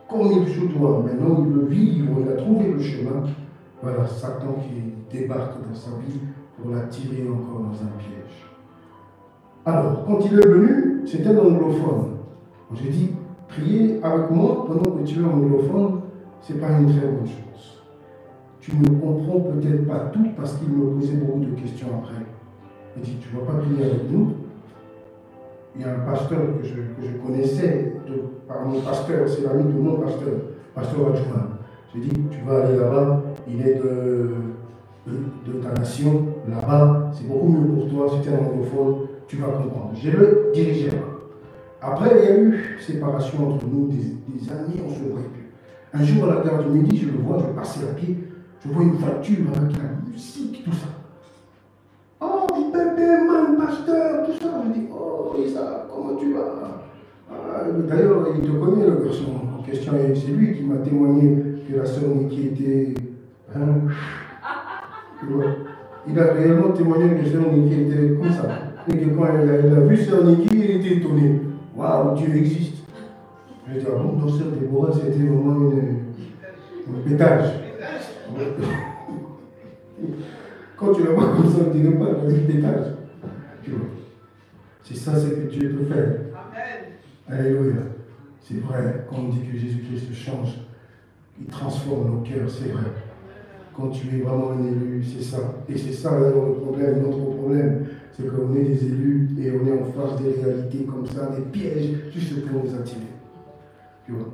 comme il se doit. Maintenant, il veut vivre, il a trouvé le chemin. Voilà, Satan qui débarque dans sa vie pour l'attirer encore dans un piège. Alors, quand il est venu, c'était un anglophone. J'ai dit, prier avec moi pendant que tu es anglophone, ce n'est pas une très bonne chose. Tu ne comprends peut-être pas tout parce qu'il me posait beaucoup de questions après. Il dit, tu ne vas pas prier avec nous. Il y a un pasteur que je connaissais, par mon pasteur, c'est l'ami de mon pasteur, pasteur adjoint. J'ai dit, tu vas aller là-bas, il est de ta nation, là-bas, c'est beaucoup mieux pour toi, si tu es un anglophone, tu vas comprendre. Je le dirigeais là. Après, il y a eu séparation entre nous, des amis, on ne se voyait plus. Un jour, à la gare du Midi, je le vois, je passais à pied, je vois une voiture avec la musique, tout ça. Oh, bébé, man, pasteur, tout ça. Je dis, oh, Isa, comment tu vas? D'ailleurs, il te connaît, le garçon en question, et c'est lui qui m'a témoigné que la sœur Niki était. Il a réellement témoigné que la sœur Niki était comme ça. Et que quand il a vu sœur Niki, il était étonné. Waouh, Dieu existe. Je dis, ah bon, dans sœur Déborah, c'était vraiment une pétage. Quand tu la vois comme ça, tu ne dirais pas, vas-y, pétage. C'est ça, c'est que Dieu peut faire. Amen. Alléluia. C'est vrai, quand on dit que Jésus-Christ change, il transforme nos cœurs, c'est vrai. Quand tu es vraiment un élu, c'est ça. Et c'est ça alors le problème, notre problème, c'est qu'on est des élus et on est en face des réalités comme ça, des pièges, juste pour nous attirer. Tu vois.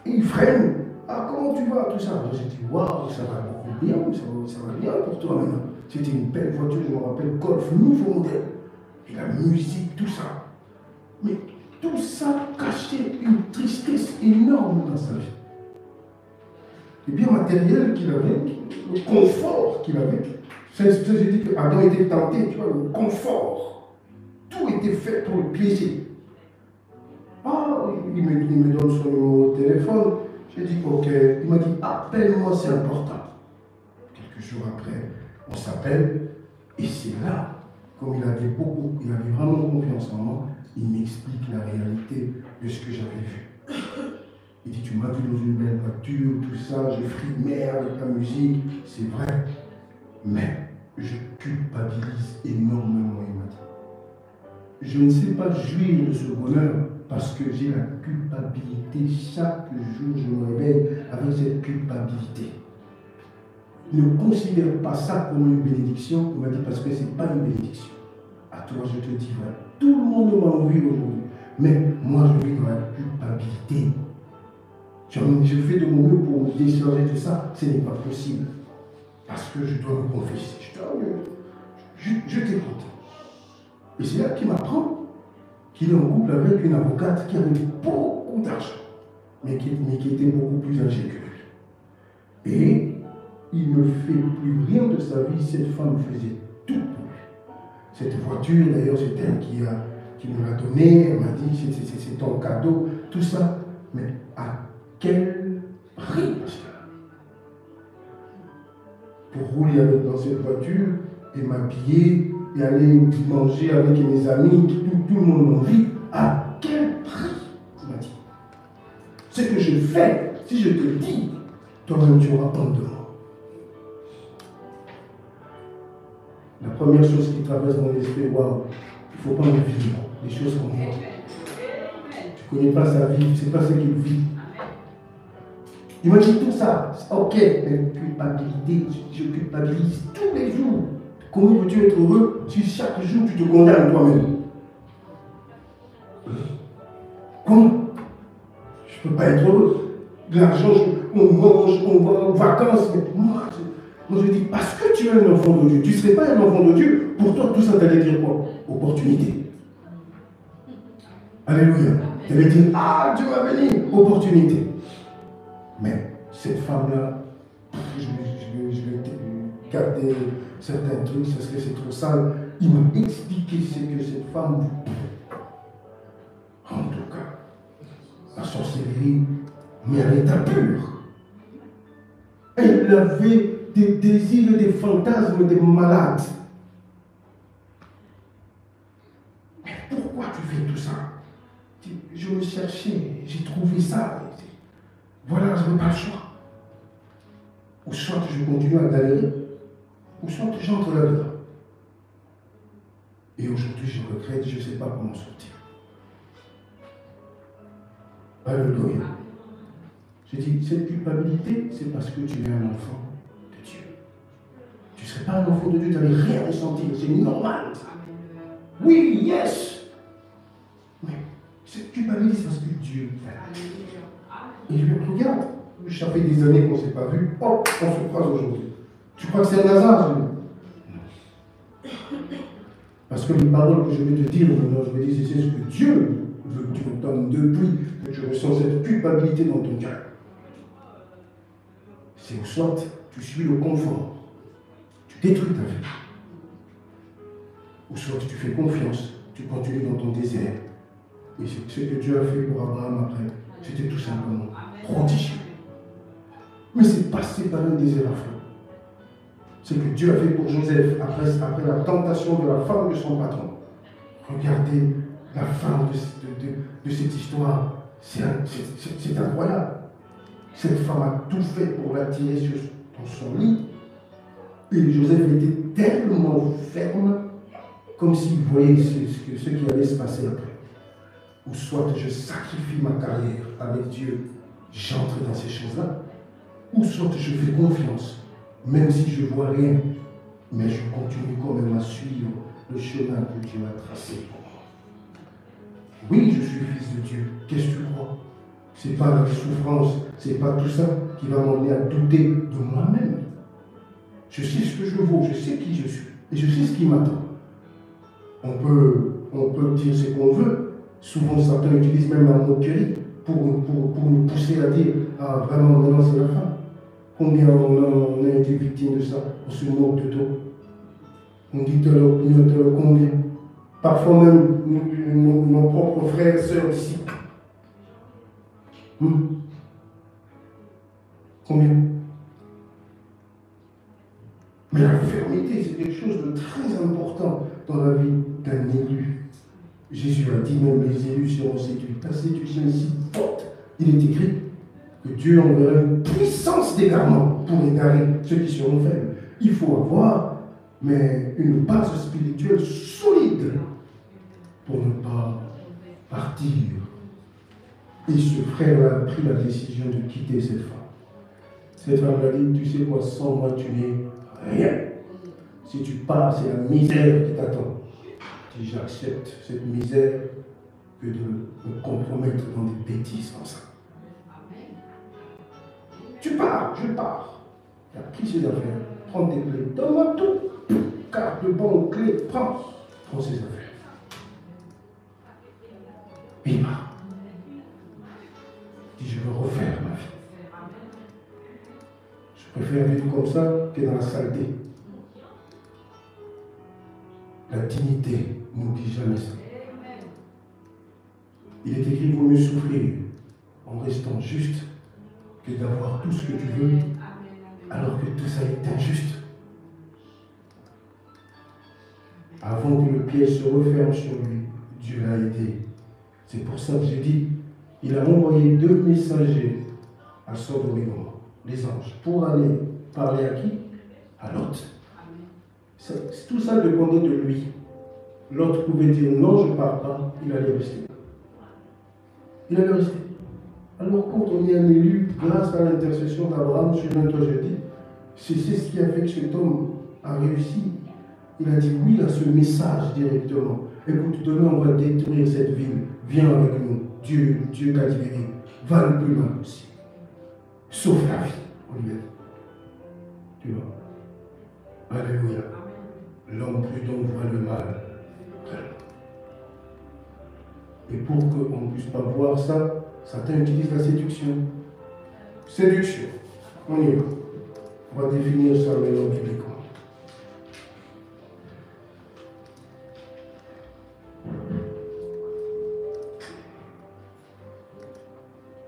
Et ils freinent. Ah, comment tu vas, tout ça? J'ai dit, waouh, ça va beaucoup bien, ça va bien pour toi maintenant. C'était une belle voiture, je me rappelle, Golf, nouveau modèle. Et la musique, tout ça. Mais tout ça cachait une tristesse énorme dans sa vie. Et bien matériel qu'il avait, le confort qu'il avait. J'ai dit que Adam était tenté, tu vois, le confort. Tout était fait pour le plaisir. Ah, il me donne son numéro de téléphone. J'ai dit, ok. Il m'a dit, appelle-moi, c'est important. Quelques jours après, on s'appelle. Et c'est là, comme il avait vraiment confiance en moi, il m'explique la réalité de ce que j'avais vu. Il dit, tu m'as vu dans une belle voiture, tout ça, j'ai frimé avec ta musique. C'est vrai. Mais je culpabilise énormément, il m'a dit. Je ne sais pas jouir de ce bonheur parce que j'ai la culpabilité. Chaque jour, je me réveille avec cette culpabilité. Ne considère pas ça comme une bénédiction. Il m'a dit parce que ce n'est pas une bénédiction. À toi, je te dis, voilà, tout le monde m'a envie aujourd'hui. Mais moi, je vis dans la culpabilité. Je fais de mon mieux pour me décharger de ça. Ce n'est pas possible. Parce que je dois me confesser. Je t'écoute. Et c'est là qu'il m'apprend qu'il est en couple avec une avocate qui avait beaucoup d'argent, mais qui était beaucoup plus âgée que lui. Et il ne fait plus rien de sa vie. Cette femme faisait tout pour lui. Cette voiture, d'ailleurs, c'est elle qui me l'a donnée. Elle m'a dit, c'est ton cadeau, tout ça. Mais à quel prix, pasteur? Pour rouler dans cette voiture et m'habiller et aller manger avec mes amis, tout le monde m'envie. À quel prix? Il m'a dit. Ce que je fais, si je te dis, toi-même tu auras honte de moi. La première chose qui traverse mon esprit, waouh, il ne faut pas me vivre les choses qu'on voit. Tu ne connais pas sa vie, c'est pas ce qu'il vit. Il m'a dit tout ça, ok, mais culpabilité, je culpabilise tous les jours. Comment veux-tu être heureux si chaque jour tu te condamnes toi-même? Comment? Je ne peux pas être heureux. De l'argent, on mange, on va en vacances. Mais moi, je dis, parce que tu es un enfant de Dieu, tu ne serais pas un enfant de Dieu, pour toi, tout ça t'allait dire quoi? Opportunité. Alléluia. Tu allais dire, ah, Dieu m'a béni, opportunité. Mais cette femme-là, je vais garder certains trucs, parce que c'est trop sale. Il m'a expliqué ce que cette femme, en tout cas, la sorcellerie, mais à l'état pur. Elle avait des désirs et des fantasmes des malades. Mais pourquoi tu fais tout ça? Je me cherchais, j'ai trouvé ça. Voilà, je n'ai pas le choix. Ou soit je continue à galérer, ou soit j'entre là-dedans. Et aujourd'hui, je regrette, je ne sais pas comment sortir. Alléluia. Je dis, cette culpabilité, c'est parce que tu es un enfant de Dieu. Tu ne serais pas un enfant de Dieu, tu n'allais rien ressentir, c'est normal. Oui, yes. Mais cette culpabilité, c'est parce que Dieu t'a. Et je me regarde, ça fait des années qu'on ne s'est pas vu, hop, on se croise aujourd'hui. Tu crois que c'est un hasard? Non. Parce que les paroles que je vais te dire maintenant, je vais dire, c'est ce que Dieu veut que tu entends depuis que tu ressens cette culpabilité dans ton cœur. C'est ou soit tu suis le confort, tu détruis ta vie, ou soit tu fais confiance, tu continues dans ton désert. Et c'est ce que Dieu a fait pour Abraham après. C'était tout simplement prodigieux. Mais c'est passé par un désert à feu. Ce que Dieu a fait pour Joseph après la tentation de la femme de son patron. Regardez la fin de cette histoire. C'est incroyable. Cette femme a tout fait pour l'attirer dans son lit. Et Joseph était tellement ferme, comme s'il voyait ce qui allait se passer après. Ou soit je sacrifie ma carrière avec Dieu, j'entre dans ces choses-là. Ou soit je fais confiance, même si je ne vois rien, mais je continue quand même à suivre le chemin que Dieu a tracé pour moi. Oui, je suis fils de Dieu. Qu'est-ce que tu crois? Ce n'est pas la souffrance, ce n'est pas tout ça qui va m'emmener à douter de moi-même. Je sais ce que je vaux, je sais qui je suis, et je sais ce qui m'attend. On peut dire ce qu'on veut. Souvent, Satan utilise même la moquerie pour nous pousser à dire « Ah, vraiment, maintenant c'est la fin ». Combien on a été victime de ça? On se moque de toi. On dit combien? Parfois même nos propres frères et sœurs ici. Combien? Mais la fermeté, c'est quelque chose de très important dans la vie d'un élu. Jésus a dit même les élus seront séduits. Ta séduction est si forte. Il est écrit que Dieu enverra une puissance d'égarement pour égarer ceux qui seront faibles. il faut avoir, mais une base spirituelle solide pour ne pas partir. Et ce frère a pris la décision de quitter cette femme. Cette femme a dit, tu sais quoi, sans moi tu n'es rien. Si tu pars, c'est la misère qui t'attend. Si j'accepte cette misère que de me compromettre dans des bêtises comme ça. Tu pars, je pars. Il a pris ses affaires, prends tes clés, donne-moi tout. Carte de banque, clé, prends ses affaires. Et il part. Il dit, je veux refaire ma vie. Je préfère vivre comme ça que dans la saleté. La dignité n'oublie jamais ça. Il est écrit, il vaut mieux souffrir en restant juste que d'avoir tout ce que tu veux alors que tout ça est injuste. Avant que le piège se referme sur lui, Dieu l'a aidé. C'est pour ça que j'ai dit, il a envoyé 2 messagers à Sodome et Gomorrhe, les anges, pour aller parler à qui? À Lot. Tout ça dépendait de lui. L'autre pouvait dire non, je ne pars pas, il allait rester. Il allait rester. Alors quand on est un élu, grâce à l'intercession d'Abraham, sur un toit, je dis, c'est ce qui a fait que cet homme a réussi. Il a dit oui à ce message directement. Écoute, demain on va détruire cette ville. Viens avec nous. Dieu t'a libéré. Va le plus loin possible. Sauve la vie. On lui a dit. Tu vois. Alléluia. L'homme prudent voit le mal. Et pour qu'on ne puisse pas voir ça, Satan utilise la séduction. Séduction. On y va. On va définir ça maintenant bibliquement.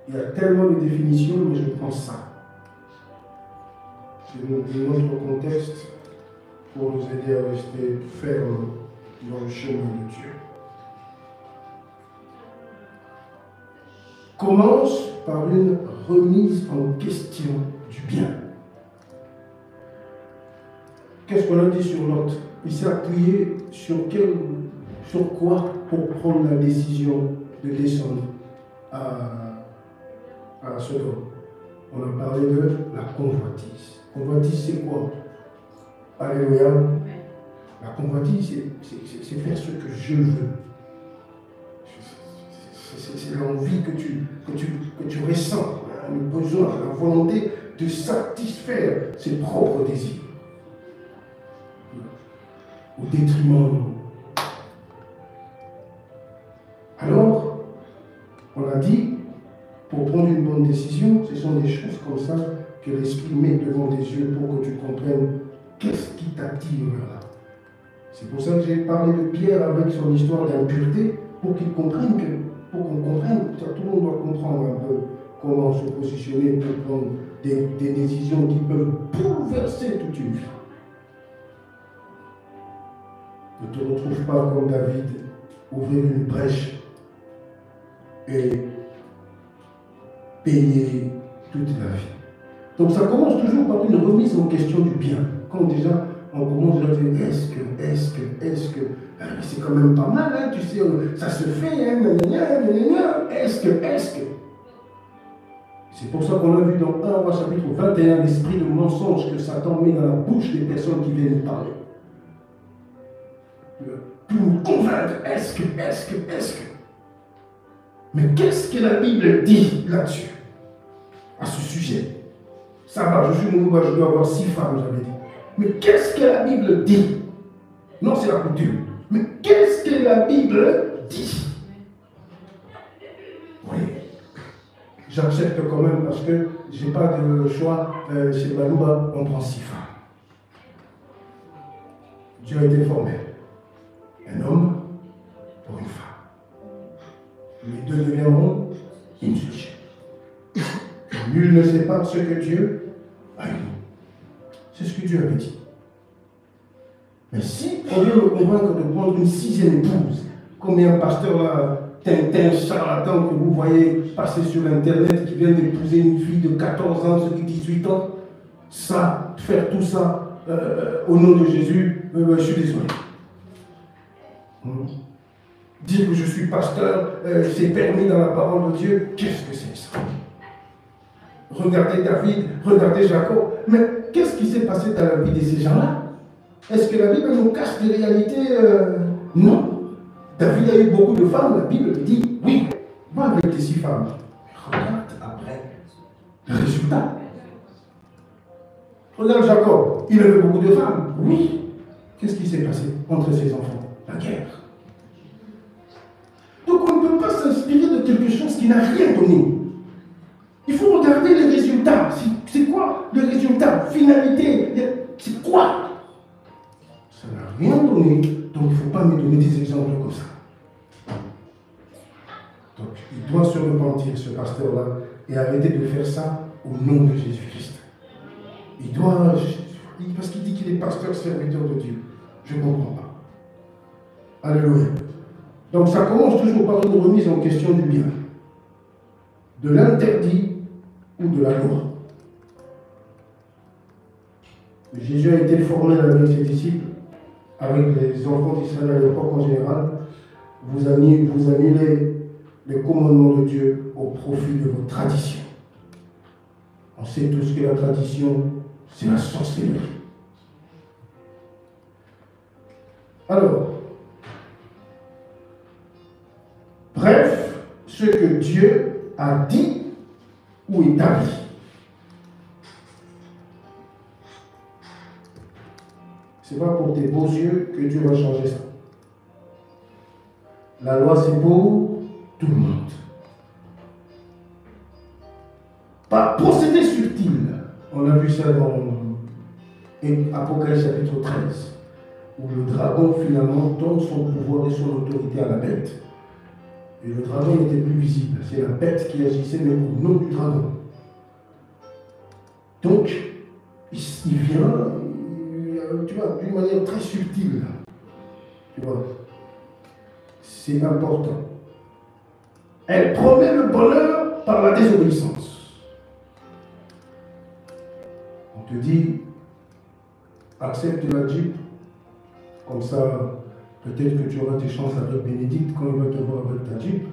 Il y a tellement de définitions, mais je prends ça. C'est notre contexte pour nous aider à rester fermes dans le chemin de Dieu. Commence par une remise en question du bien. Qu'est-ce qu'on a dit sur Lot? Il s'est appuyé sur quoi pour prendre la décision de descendre à Sodome? On a parlé de la convoitise. Convoitise, c'est quoi? Alléluia. La convoitise, c'est faire ce que je veux. C'est l'envie que tu ressens, le besoin, la volonté de satisfaire ses propres désirs. Au détriment. Alors, on a dit, pour prendre une bonne décision, ce sont des choses comme ça que l'Esprit met devant tes yeux pour que tu comprennes qu'est-ce qui t'attire là. C'est pour ça que j'ai parlé de Pierre avec son histoire d'impureté, pour qu'on comprenne, tout le monde doit comprendre un peu comment se positionner pour prendre des décisions qui peuvent bouleverser toute une vie. Ne te retrouve pas comme David, ouvrir une brèche et payer toute la vie. Donc ça commence toujours par une remise en question du bien. Quand déjà on commence à dire est-ce que, c'est quand même pas mal, hein, tu sais, ça se fait, hein, est-ce que. C'est pour ça qu'on a vu dans 1 Roi chapitre 21 l'esprit de mensonge que Satan met dans la bouche des personnes qui viennent nous parler. Pour nous convaincre, est-ce que. Mais qu'est-ce que la Bible dit là-dessus, à ce sujet? Ça va, je suis nouveau, je dois avoir 6 femmes, j'avais dit. Mais qu'est-ce que la Bible dit? Non, c'est la coutume. Mais qu'est-ce que la Bible dit? Oui. J'accepte quand même parce que je n'ai pas de choix. Chez Balouba, on prend 6 femmes. Dieu a été formel. Un homme pour une femme. Les deux deviendront une seule chair. Nul ne sépare ce que Dieu a eu. C'est ce que Dieu avait dit. Mais si on vient me convaincre de prendre une 6e épouse, comme un pasteur là, Tintin, charlatan que vous voyez passer sur Internet, qui vient d'épouser une fille de 14 ans, celui de 18 ans, ça, faire tout ça, au nom de Jésus, je suis désolé. Dire que je suis pasteur, c'est permis dans la parole de Dieu. Qu'est-ce que c'est ça? Regardez David, regardez Jacob. Mais qu'est-ce qui s'est passé dans la vie de ces gens-là? Est-ce que la Bible nous cache des réalités? Non. David a eu beaucoup de femmes, la Bible dit, oui, va avec tes 6 femmes. Mais regarde après le résultat. Regarde Jacob, il avait beaucoup de femmes. Oui. Qu'est-ce qui s'est passé entre ses enfants? La guerre. Donc on ne peut pas s'inspirer de quelque chose qui n'a rien donné. Il faut regarder les résultats. C'est quoi le résultat? Finalité. C'est quoi? Ça n'a rien donné. Donc il ne faut pas me donner des exemples comme ça. Donc il doit se repentir, ce pasteur-là, et arrêter de faire ça au nom de Jésus-Christ. Il doit, parce qu'il dit qu'il est pasteur serviteur de Dieu. Je ne comprends pas. Alléluia. Donc ça commence toujours par une remise en question du bien. De l'interdit ou de la loi. Jésus a été formé avec ses disciples, avec les enfants d'Israël à l'époque en général. Vous annulez les commandements de Dieu au profit de vos traditions. On sait tous que la tradition, c'est la sorcellerie. Alors, bref, ce que Dieu a dit ou établi. Ce n'est pas pour tes beaux yeux que Dieu va changer ça. La loi, c'est pour tout le monde. Par procédé subtil, on a vu ça dans Apocalypse chapitre 13, où le dragon finalement donne son pouvoir et son autorité à la bête. Et le dragon n'était plus visible. C'est la bête qui agissait, mais au nom du dragon. Donc, il vient, tu vois, d'une manière très subtile. Tu vois, c'est important. Elle promet le bonheur par la désobéissance. On te dit, accepte la Jeep, comme ça, peut-être que tu auras tes chances avec Bénédicte quand il va te voir avec ta Jeep.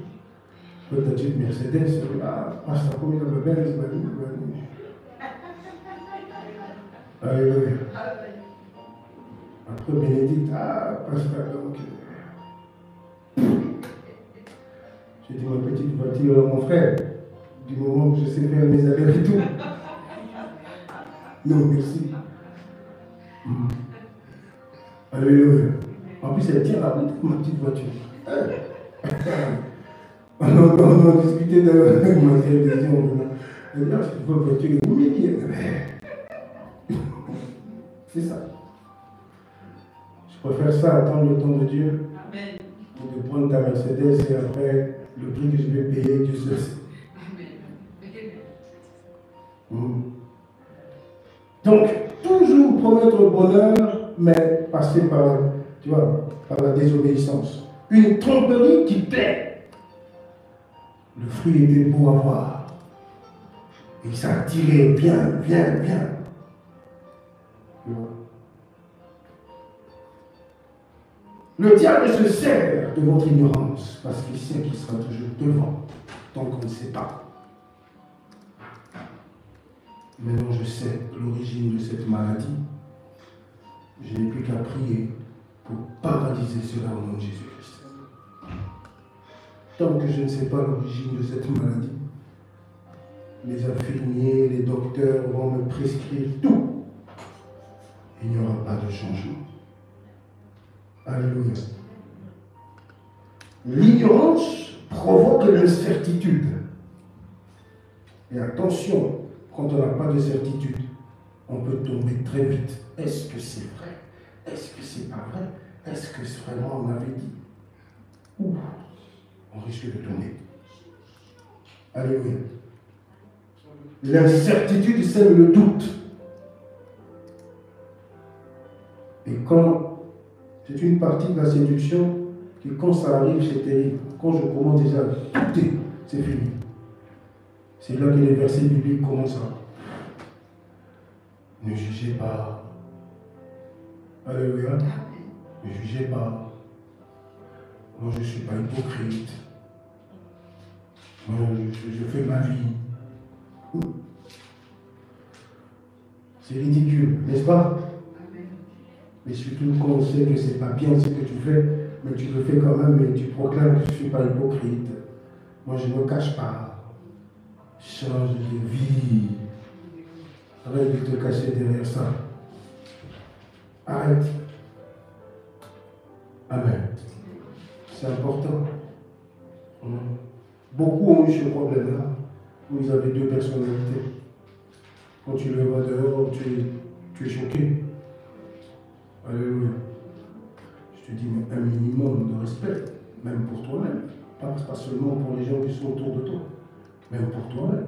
Avec ta Jeep Mercedes, ça comme il a bien les Alléluia. Après Bénédicte, Pascal, donc. J'ai dit ma petite voiture à mon frère, du moment que je sais faire mes allers-retours. Non, merci. Alléluia. En plus, elle tient la route, ma petite voiture. On a discuté de ma télévision. Elle dit, cette voiture est humiliée. C'est ça. Je préfère ça attendre le temps de Dieu. Amen. Pour de prendre ta Mercedes et après le prix que je vais payer, Dieu seul. Donc, toujours promettre le bonheur, mais passer par, tu vois, par la désobéissance. Une tromperie qui plaît. Le fruit était beau à voir. Et ça attirait bien. Le diable se sert de votre ignorance parce qu'il sait qu'il sera toujours devant tant qu'on ne sait pas. Maintenant, je sais l'origine de cette maladie. Je n'ai plus qu'à prier pour paralyser cela au nom de Jésus-Christ. Tant que je ne sais pas l'origine de cette maladie, les infirmiers, les docteurs vont me prescrire tout. Il n'y aura pas de changement. Alléluia. L'ignorance provoque l'incertitude. Et attention, quand on n'a pas de certitude, on peut tomber très vite. Est-ce que c'est vrai? Est-ce que c'est pas vrai? Est-ce que vraiment on avait dit? Ouh, on risque de tomber. Alléluia. L'incertitude sème le doute. Et quand c'est une partie de la séduction qui, quand ça arrive, c'est terrible. Quand je commence déjà à douter, c'est fini. C'est là que les versets bibliques commencent à ne jugez pas Alléluia. Ne jugez pas. Moi, je ne suis pas hypocrite. Moi, je fais ma vie. C'est ridicule, n'est-ce pas? Mais surtout quand on sait que c'est pas bien ce que tu fais, mais tu le fais quand même et tu proclames que je ne suis pas hypocrite. Moi, je ne me cache pas. Change de vie. Arrête de te cacher derrière ça. Arrête. Amen. C'est important. Beaucoup ont eu ce problème-là, où ils avaient deux personnalités. Quand tu le vois dehors, tu es choqué. Alléluia. Je te dis, mais un minimum de respect, même pour toi-même. Pas seulement pour les gens qui sont autour de toi, même pour toi-même.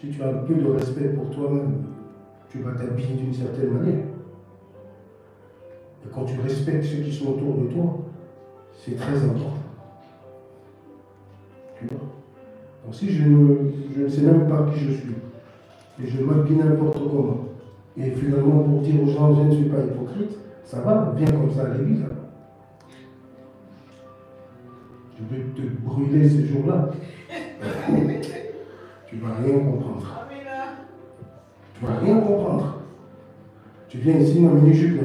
Si tu as un peu de respect pour toi-même, tu vas t'habiller d'une certaine manière. Et quand tu respectes ceux qui sont autour de toi, c'est très important. Tu vois? Donc si je ne sais même pas qui je suis, et je m'habille n'importe comment, et finalement pour dire aux gens je ne suis pas hypocrite, ça va, viens comme ça à l'église. Je vais te brûler ce jour-là. Tu ne vas rien comprendre. Tu ne vas rien comprendre. Tu viens ici dans mini-jupe.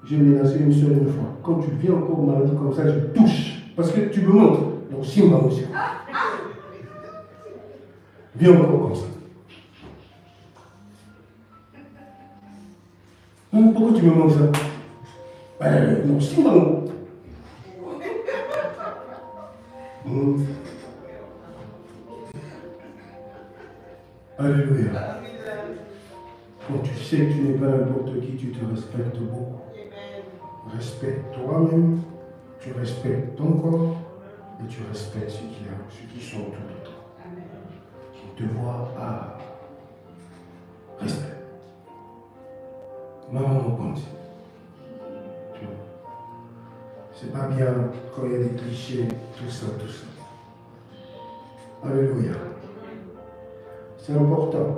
J'ai menacé une seule une fois. Quand tu viens encore mardi comme ça, je touche. Parce que tu me montres. Donc si on va aussi. Viens encore comme ça. Pourquoi tu me montres ça? Non, si on va. Alléluia. Quand tu sais que tu n'es pas n'importe qui, tu te respectes beaucoup. Respecte toi-même, tu respectes ton corps et tu respectes ceux qui sont autour de toi. Qui te voient à respect. Maman, on compte. C'est pas bien quand il y a des clichés, tout ça. Alléluia. C'est important.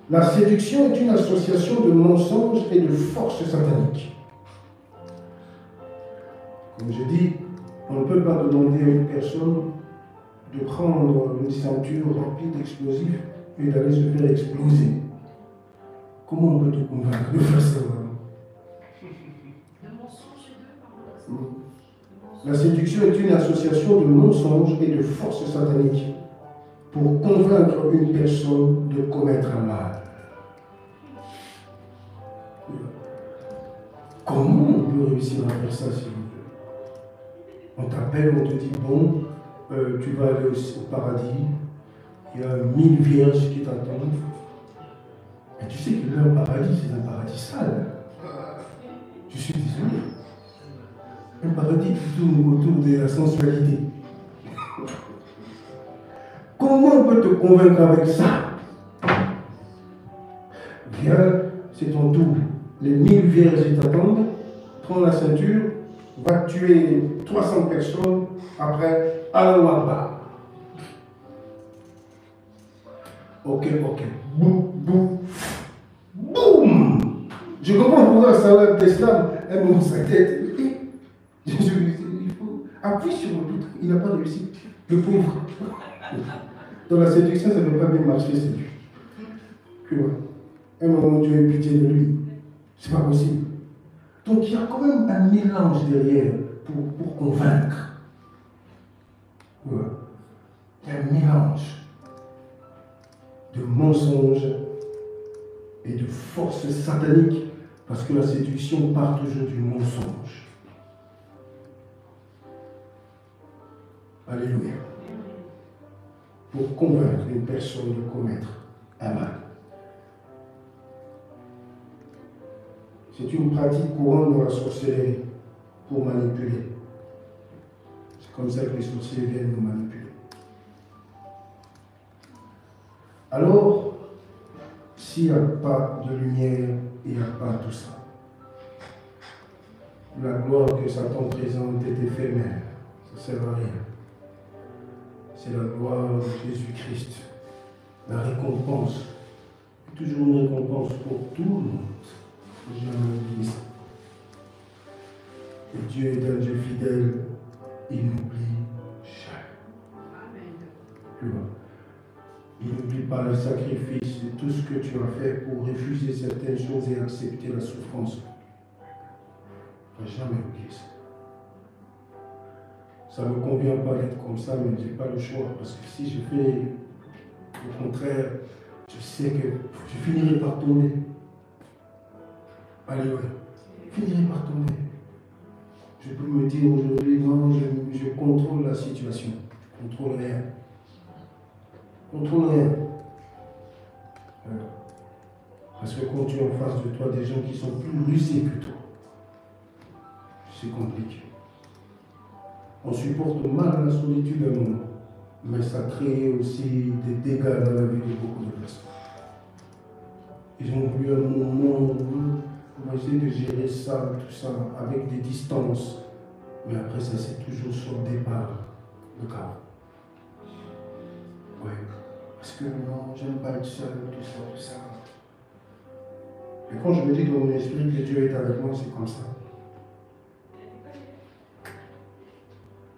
La séduction est une association de mensonges et de forces sataniques. Comme je dis, on ne peut pas demander à une personne de prendre une ceinture remplie d'explosifs et d'aller se faire exploser. Comment on peut te convaincre de faire ça? La séduction est une association de mensonges et de forces sataniques pour convaincre une personne de commettre un mal. Comment on peut réussir à faire ça, s'il vous plaît? On t'appelle, on te dit, bon, tu vas aller au paradis, il y a 1000 vierges qui t'attendent. Et tu sais que leur paradis, c'est un paradis sale. Je suis désolé. Un paradis qui tourne autour de la sensualité. Comment on peut te convaincre avec ça? Viens, c'est ton tour. Les 1000 vierges t'attendent, prends la ceinture, va tuer 300 personnes, après, Allahu Akbar. Ok. Boum. Je comprends pourquoi Salah d'Islam aime sa tête. Il faut appuyer sur le doute. Il n'a pas réussi. Le pauvre. Dans la séduction, ça ne peut pas bien marcher, c'est lui. Tu vois. Un moment, tu as eu pitié de lui. C'est pas possible. Donc, il y a quand même un mélange derrière pour convaincre. Ouais. Il y a un mélange de mensonges et de forces sataniques, parce que la séduction part toujours du mensonge. Alléluia. Pour convaincre une personne de commettre un mal. C'est une pratique courante dans la sorcellerie pour manipuler. C'est comme ça que les sorciers viennent nous manipuler. Alors, s'il n'y a pas de lumière, il n'y a pas tout ça. La gloire que Satan présente est éphémère. Ça ne sert à rien. C'est la gloire de Jésus-Christ. La récompense toujours une récompense pour tout le monde. J'ai jamais oublié ça. Et Dieu est un Dieu fidèle, il n'oublie jamais. Amen. Tu vois. Il n'oublie pas le sacrifice et tout ce que tu as fait pour refuser certaines choses et accepter la souffrance. Je n'ai jamais oublié ça. Ça ne me convient pas d'être comme ça, mais je n'ai pas le choix. Parce que si je fais le contraire, je sais que je finirai par tomber. Alléluia. Je finirai par tomber. Je peux me dire aujourd'hui, non, je contrôle la situation. Je ne contrôle rien. Je ne contrôle rien. Parce que quand tu es en face de toi des gens qui sont plus rusés que toi, c'est compliqué. On supporte mal la solitude à un moment, mais ça crée aussi des dégâts dans la vie de beaucoup de personnes. Ils ont voulu un moment où on va essayer de gérer ça, tout ça, avec des distances, mais après ça c'est toujours sur le départ, le chaos. Oui, parce que non, j'aime pas être seul, tout ça, tout ça. Et quand je me dis dans mon esprit que Dieu est avec moi, c'est comme ça.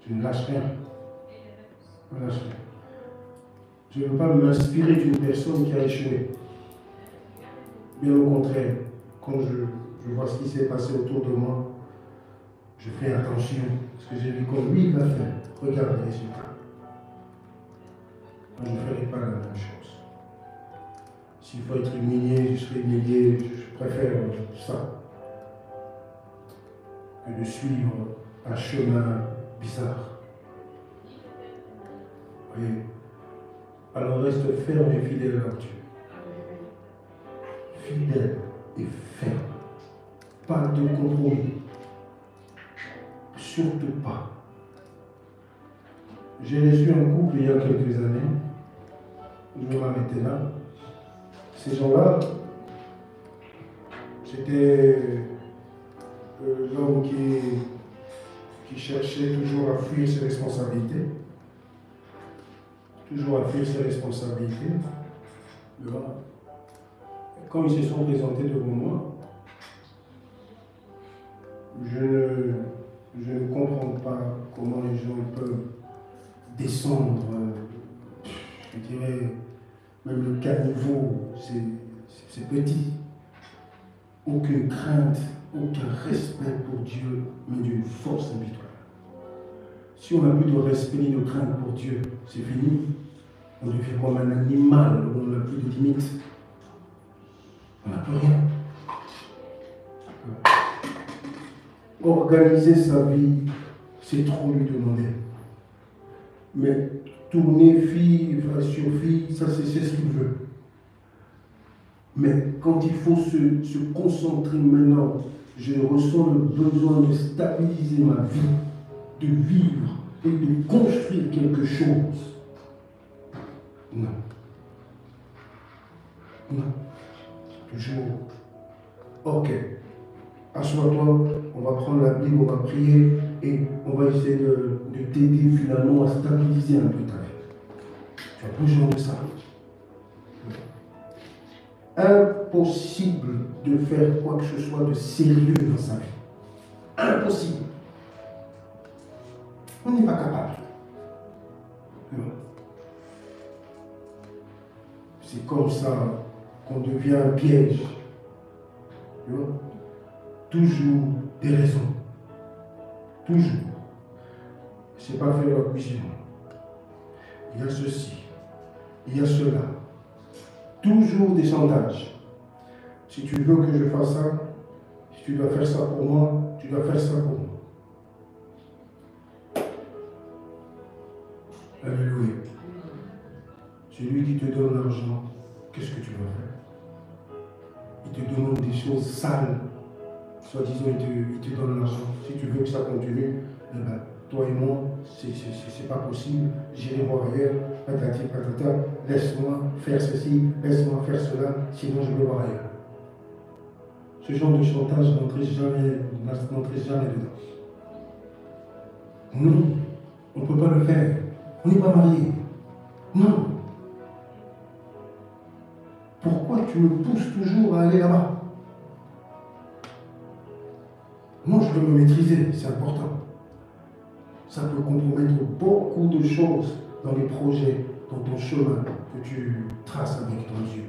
Je ne lâche rien. Je ne lâche rien. Je ne veux pas m'inspirer d'une personne qui a échoué. Bien au contraire, quand je vois ce qui s'est passé autour de moi, je fais attention. Parce que j'ai vu comme lui il l'a fait. Regarde les résultats. Moi, je ne ferai pas la même chose. S'il faut être humilié, je serai humilié. Je préfère ça que de suivre un chemin bizarre. Oui. Alors reste ferme et fidèle à Dieu. Fidèle et ferme. Pas de compromis. Surtout pas. J'ai reçu un couple il y a quelques années. Je vais m'arrêter là. Ces gens-là, c'était l'homme qui cherchait toujours à fuir ses responsabilités. Toujours à fuir ses responsabilités. Voilà. Quand ils se sont présentés devant moi, je ne comprends pas comment les gens peuvent descendre, je dirais, même le caniveau, c'est petit. Aucune crainte, aucun respect pour Dieu, mais d'une force impitoyable. Si on n'a plus de respect ni de crainte pour Dieu, c'est fini. On devient comme un animal où on n'a plus de limites. On n'a plus rien. Organiser sa vie, c'est trop lui demander. Mais tourner fille sur fille, ça c'est ce qu'il veut. Mais quand il faut se concentrer maintenant, je ressens le besoin de stabiliser ma vie, de vivre et de construire quelque chose. Non. Non. Toujours. Ok. Assois-toi, on va prendre la Bible, on va prier et on va essayer de t'aider finalement à stabiliser un peu ta vie. Tu as besoin de ça. Impossible de faire quoi que ce soit de sérieux dans sa vie. Impossible. On n'est pas capable. C'est comme ça qu'on devient un piège. Toujours des raisons. Toujours. Je ne sais pas faire la cuisine. Il y a ceci. Il y a cela. Toujours des chantages. Si tu veux que je fasse ça, si tu dois faire ça pour moi, tu dois faire ça pour moi. Alléluia. Celui qui te donne l'argent, qu'est-ce que tu vas faire? Il te demande des choses sales. Soi-disant, il te donne l'argent. Si tu veux que ça continue, eh ben, toi et moi, c'est pas possible. J'irai voir ailleurs. Patati patata. Laisse-moi faire ceci, laisse-moi faire cela, sinon je vais voir ailleurs. Ce genre de chantage n'entre jamais dedans. Non, on ne peut pas le faire. On n'est pas marié. Non. Pourquoi tu tu me pousses toujours à aller là-bas. Non, je dois me maîtriser, c'est important. Ça peut compromettre beaucoup de choses dans les projets, dans ton chemin que tu traces avec ton Dieu.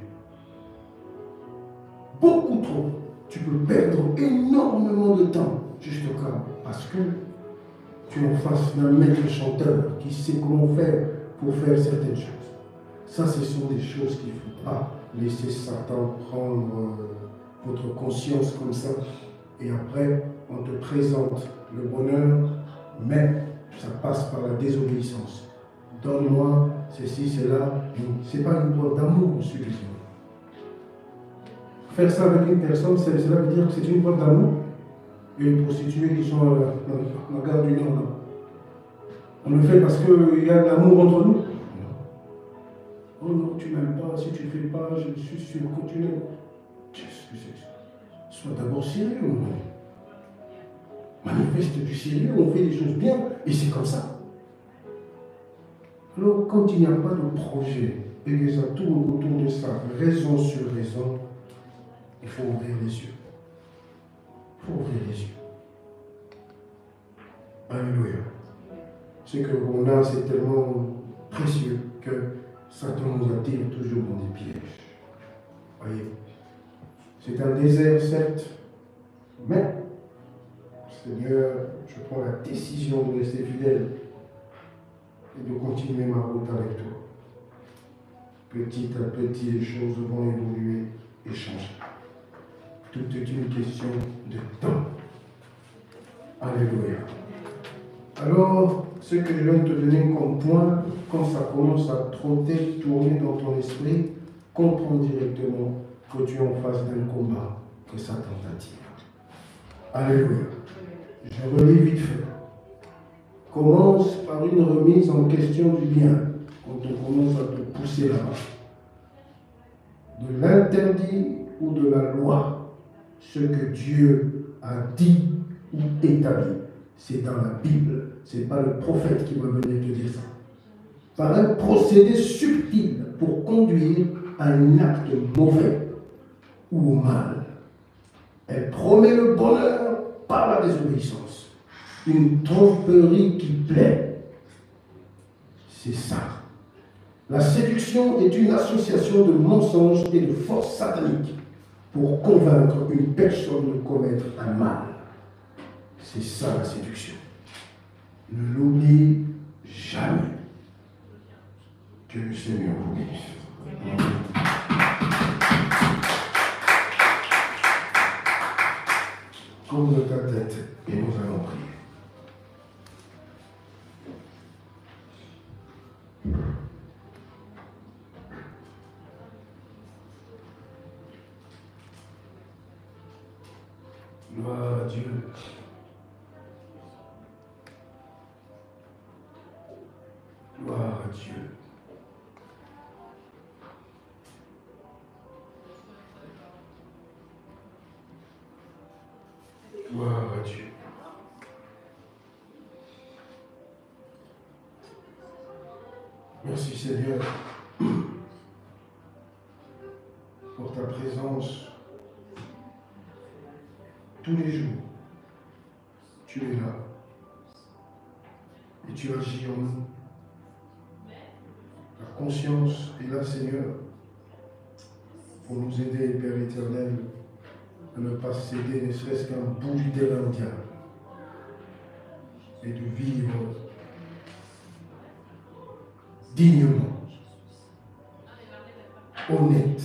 Beaucoup trop. Tu peux perdre énormément de temps, juste comme parce que tu es en face d'un maître chanteur qui sait comment faire pour faire certaines choses. Ça, ce sont des choses qu'il ne faut pas laisser Satan prendre votre conscience comme ça. Et après, on te présente le bonheur, mais ça passe par la désobéissance. Donne-moi ceci, cela. Ce n'est pas une preuve d'amour, celui qui faire ça avec une personne, cela veut dire que c'est une preuve d'amour. Il y a des prostituées qui sont dans la gare du Nord. Là. On le fait parce qu'il y a de l'amour entre nous. Oh non, tu m'aimes pas, si tu ne fais pas, je suis sur le continent. Qu'est-ce que c'est ça? Sois d'abord sérieux. Manifeste du sérieux, on fait des choses bien, et c'est comme ça. Alors, quand il n'y a pas de projet, et que ça tourne autour de ça, raison sur raison, il faut ouvrir les yeux. Il faut ouvrir les yeux. Alléluia. Ce qu'on a, c'est tellement précieux que Satan nous attire toujours dans des pièges. Voyez, c'est un désert, certes, mais, Seigneur, je prends la décision de rester fidèle et de continuer ma route avec toi. Petit à petit, les choses vont évoluer et changer. Tout est une question de temps. Alléluia. Alors, ce que je viens de te donner comme point, quand ça commence à trotter, tourner dans ton esprit, comprends directement que tu es en face d'un combat, que Satan t'attire. Alléluia. Je relis vite fait. Commence par une remise en question du bien, quand on commence à te pousser là-bas. De l'interdit ou de la loi, ce que Dieu a dit ou établi. C'est dans la Bible, ce n'est pas le prophète qui va venir te dire ça. Par un procédé subtil pour conduire à un acte mauvais ou au mal. Elle promet le bonheur par la désobéissance. Une tromperie qui plaît. C'est ça. La séduction est une association de mensonges et de forces sataniques pour convaincre une personne de commettre un mal. C'est ça la séduction. Ne l'oublie jamais. Que le Seigneur vous bénisse. Couvre ta tête et nous allons prier. Gloire à Dieu. Gloire à Dieu. Gloire à Dieu. Merci Seigneur pour ta présence tous les jours. Tu es là et tu agis en nous. La conscience est là, Seigneur, pour nous aider, Père éternel, à ne pas céder ne serait-ce qu'un bout du terrain au diable et de vivre dignement, honnête,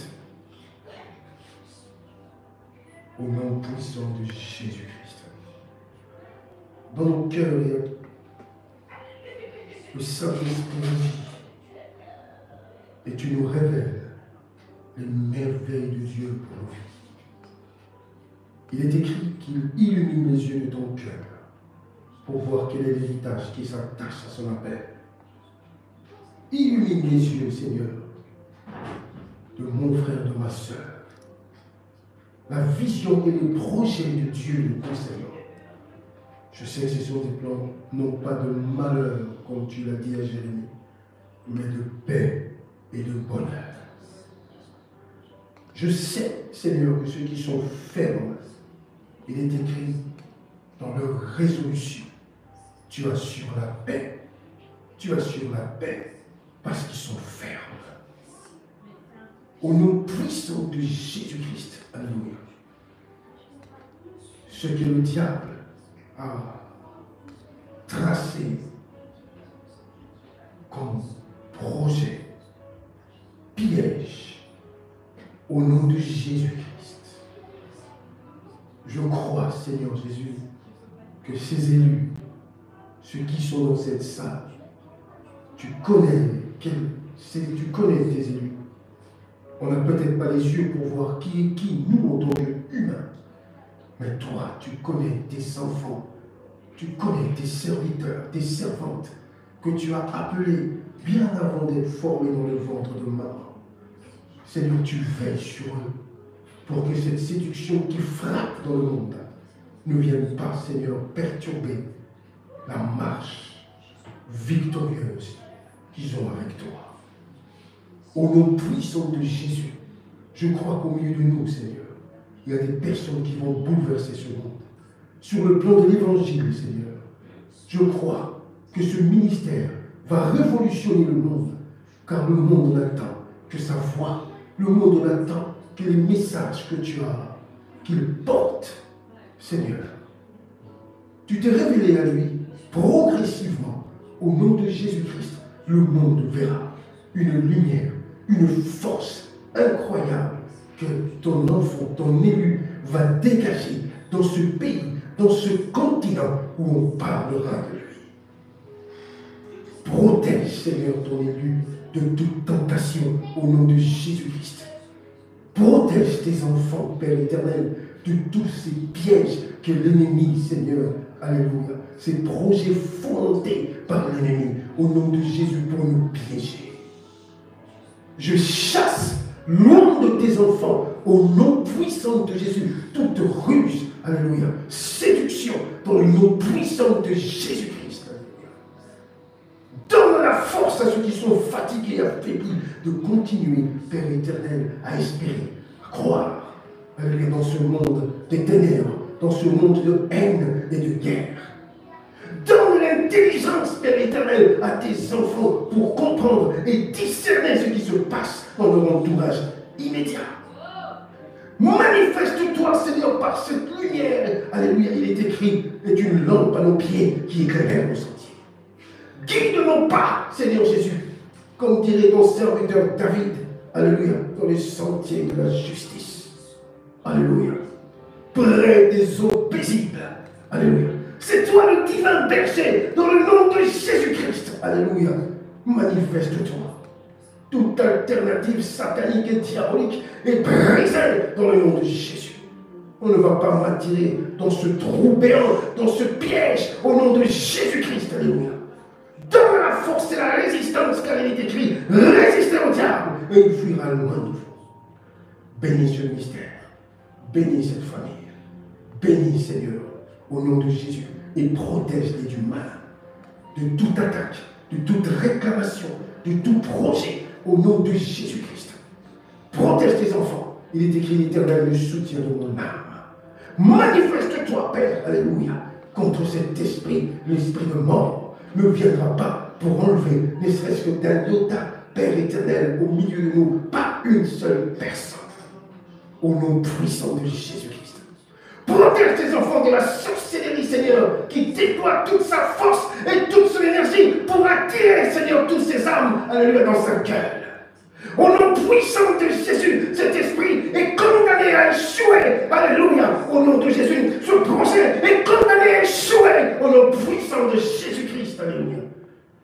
au nom puissant de Jésus-Christ. Dans nos cœurs, il y a le Saint-Esprit et tu nous révèles les merveilles de Dieu pour nos vies. Il est écrit qu'il illumine les yeux de ton cœur pour voir quel est l'héritage qui s'attache à son appel. Illumine les yeux, Seigneur, de mon frère, de ma sœur. La vision et le projet de Dieu nous concernant. Je sais que ce sont des plans, non pas de malheur, comme tu l'as dit à Jérémie, mais de paix et de bonheur. Je sais, Seigneur, que ceux qui sont fermes, il est écrit dans leur résolution, tu assures la paix. Tu assures la paix parce qu'ils sont fermes. Au nom puissant de Jésus-Christ, alléluia. Ce que le diable a tracé comme projet, piège, au nom de Jésus-Christ. Je crois, Seigneur Jésus, que ces élus, ceux qui sont dans cette salle, tu connais tes élus. On n'a peut-être pas les yeux pour voir qui est qui, nous, en tant qu'humains. Mais toi, tu connais tes enfants, tu connais tes serviteurs, tes servantes, que tu as appelés bien avant d'être formés dans le ventre de maman. Seigneur, tu veilles sur eux, pour que cette séduction qui frappe dans le monde ne vienne pas, Seigneur, perturber la marche victorieuse qu'ils ont avec toi. Au nom puissant de Jésus, je crois qu'au milieu de nous, Seigneur, il y a des personnes qui vont bouleverser ce monde. Sur le plan de l'évangile, Seigneur, je crois que ce ministère va révolutionner le monde, car le monde n'attend que sa voix. Le monde n'attend que les messages que tu as, qu'il porte, Seigneur. Tu t'es révélé à lui progressivement. Au nom de Jésus-Christ, le monde verra une lumière, une force incroyable que ton enfant, ton élu, va dégager dans ce pays, dans ce continent où on parlera de lui. Protège, Seigneur, ton élu de toute tentation au nom de Jésus-Christ. Protège tes enfants, Père éternel, de tous ces pièges que l'ennemi, Seigneur, alléluia, ces projets fomentés par l'ennemi au nom de Jésus pour nous piéger. Je chasse loin de tes enfants au nom puissant de Jésus toute ruse, alléluia, séduction dans le nom puissant de Jésus-Christ. Donne la force à ceux qui sont fatigués, affaiblis, de continuer, Père éternel, à espérer, à croire, alléluia, dans ce monde des ténèbres, dans ce monde de haine et de guerre. Donne l'intelligence, Père éternel, à tes enfants pour comprendre et discerner ce qui se passe dans leur entourage immédiat. Manifeste-toi, Seigneur, par cette lumière. Alléluia, il est écrit, est une lampe à nos pieds qui éclaire nos sentiers. Guide nos pas, Seigneur Jésus, comme dirait ton serviteur David, alléluia, dans les sentiers de la justice. Alléluia. Près des eaux paisibles. Alléluia. C'est toi le divin berger, dans le nom de Jésus-Christ. Alléluia. Manifeste-toi. Toute alternative satanique et diabolique est brisée dans le nom de Jésus. On ne va pas m'attirer dans ce trou béant, dans ce piège, au nom de Jésus-Christ. Alléluia. Donne la force et la résistance, car il est écrit, résistez au diable, et il fuira loin de vous. Bénis ce mystère. Bénis cette famille. Bénis, Seigneur, au nom de Jésus, et protège-les du mal, de toute attaque, de toute réclamation, de tout projet, au nom de Jésus-Christ. Protège tes enfants. Il est écrit, l'Éternel, le soutien de mon âme. Manifeste-toi, Père, alléluia, contre cet esprit, l'esprit de mort, ne viendra pas pour enlever, ne serait-ce que d'un iota, Père éternel, au milieu de nous, pas une seule personne. Au nom puissant de Jésus-Christ. Protège tes enfants de la sorcellerie, Seigneur, qui déploie toute sa force et toute son énergie pour attirer, Seigneur, toutes ces âmes, alléluia, dans sa cœur. Au nom puissant de Jésus, cet esprit est condamné à échouer, alléluia, au nom de Jésus. Ce projet est condamné à échouer, au nom puissant de Jésus-Christ, alléluia.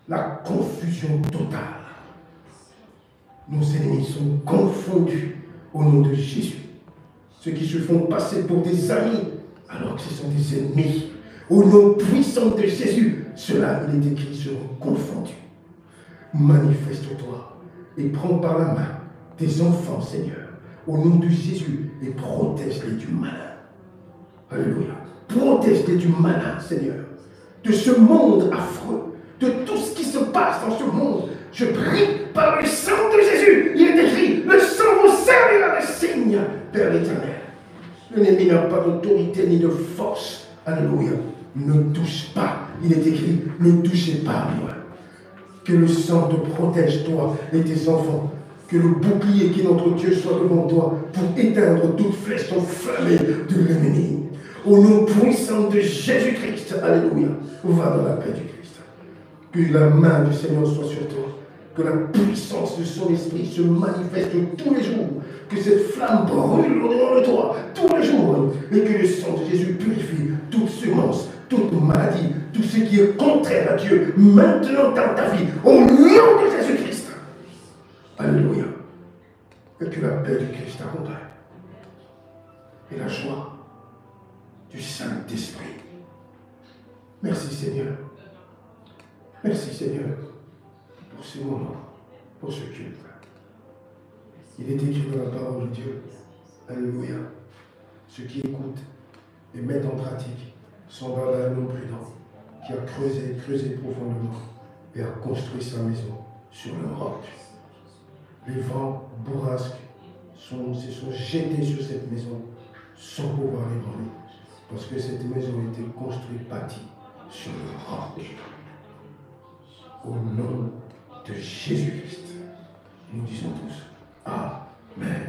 La confusion totale. Nos ennemis sont confondus au nom de Jésus. Ceux qui se font passer pour des amis, alors que ce sont des ennemis. Au nom puissant de Jésus, ceux-là, il est écrit, seront confondus. Manifeste-toi et prends par la main tes enfants, Seigneur, au nom de Jésus, et protège-les du malin. Alléluia. Protège-les du malin, Seigneur, de ce monde affreux, de tout ce qui se passe dans ce monde. Je prie par le sang de Jésus. Il est écrit, le sang vous servira de signe Père éternel, l'ennemi n'a pas d'autorité ni de force. Alléluia. Ne touche pas. Il est écrit, ne touchez pas à moi. Que le sang te protège, toi et tes enfants. Que le bouclier qui est notre Dieu soit devant toi pour éteindre toute flèche enflammée de l'ennemi. Au nom puissant de Jésus-Christ, alléluia, va dans la paix du Christ. Que la main du Seigneur soit sur toi. Que la puissance de son esprit se manifeste tous les jours. Que cette flamme brûle au-dedans de toi tous les jours. Et que le sang de Jésus purifie toute semence, toute maladie, tout ce qui est contraire à Dieu, maintenant dans ta vie, au nom de Jésus-Christ. Alléluia. Et que la paix du Christ t'accompagne. Et la joie du Saint-Esprit. Merci Seigneur. Merci Seigneur pour ce moment, pour ce culte. Il est écrit dans la parole de Dieu. Alléluia. Ceux qui écoutent et mettent en pratique sont dans un homme prudent qui a creusé profondément et a construit sa maison sur le roc. Les vents bourrasques se sont jetés sur cette maison sans pouvoir l'ébranler. Parce que cette maison a été construite, bâtie sur le roc. Au nom de Jésus-Christ, nous disons tous Amen.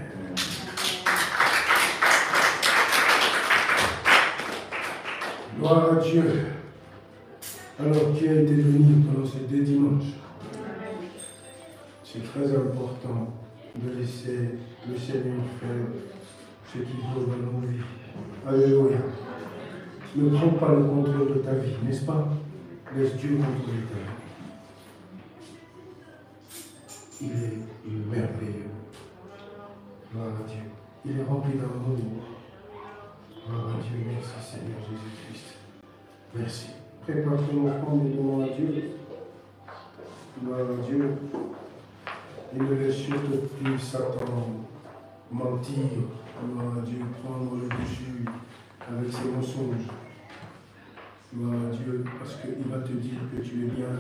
Gloire à Dieu. Alors, qui a été béni pendant ces 2 dimanches? C'est très important de laisser le Seigneur faire ce qu'il veut dans nos vies. Alléluia. Ne prends pas le contrôle de ta vie, n'est-ce pas? Laisse Dieu contrôler ta vie. Il est merveilleux. Gloire à Dieu. Il est rempli d'amour. Gloire à Dieu. Merci Seigneur Jésus-Christ. Merci. Prépare ton enfant et demande à Dieu. Gloire à Dieu. Il ne laisse surtout plus Satan mentir. Gloire à Dieu. Prendre le dessus avec ses mensonges. Gloire à Dieu. Parce qu'il va te dire que tu es bien.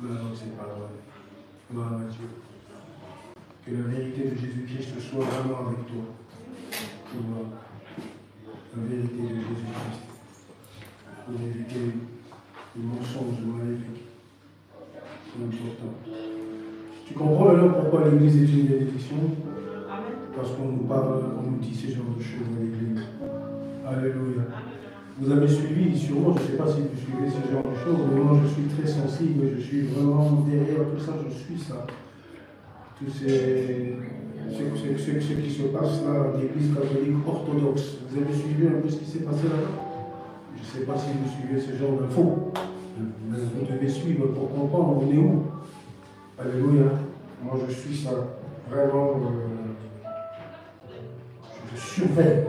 Non, c'est pas vrai. Gloire à Dieu. Que la vérité de Jésus-Christ soit vraiment avec toi. La vérité de Jésus-Christ. Pour éviter les mensonges maléfiques. C'est important. Tu comprends maintenant pourquoi l'Église est une bénédiction? Parce qu'on nous parle, on nous dit ce genre de choses à l'Église. Alléluia. Vous avez suivi, sûrement, je ne sais pas si vous suivez ce genre de choses, mais moi je suis très sensible, je suis vraiment derrière tout ça, je suis ça. Tout ce qui se passe là dans l'Église catholique orthodoxe. Vous avez suivi un peu ce qui s'est passé là-bas? Je ne sais pas si vous suivez ce genre d'infos. Mais vous devez suivre pour comprendre on est où. Alléluia. Moi je suis ça. Vraiment, je surveille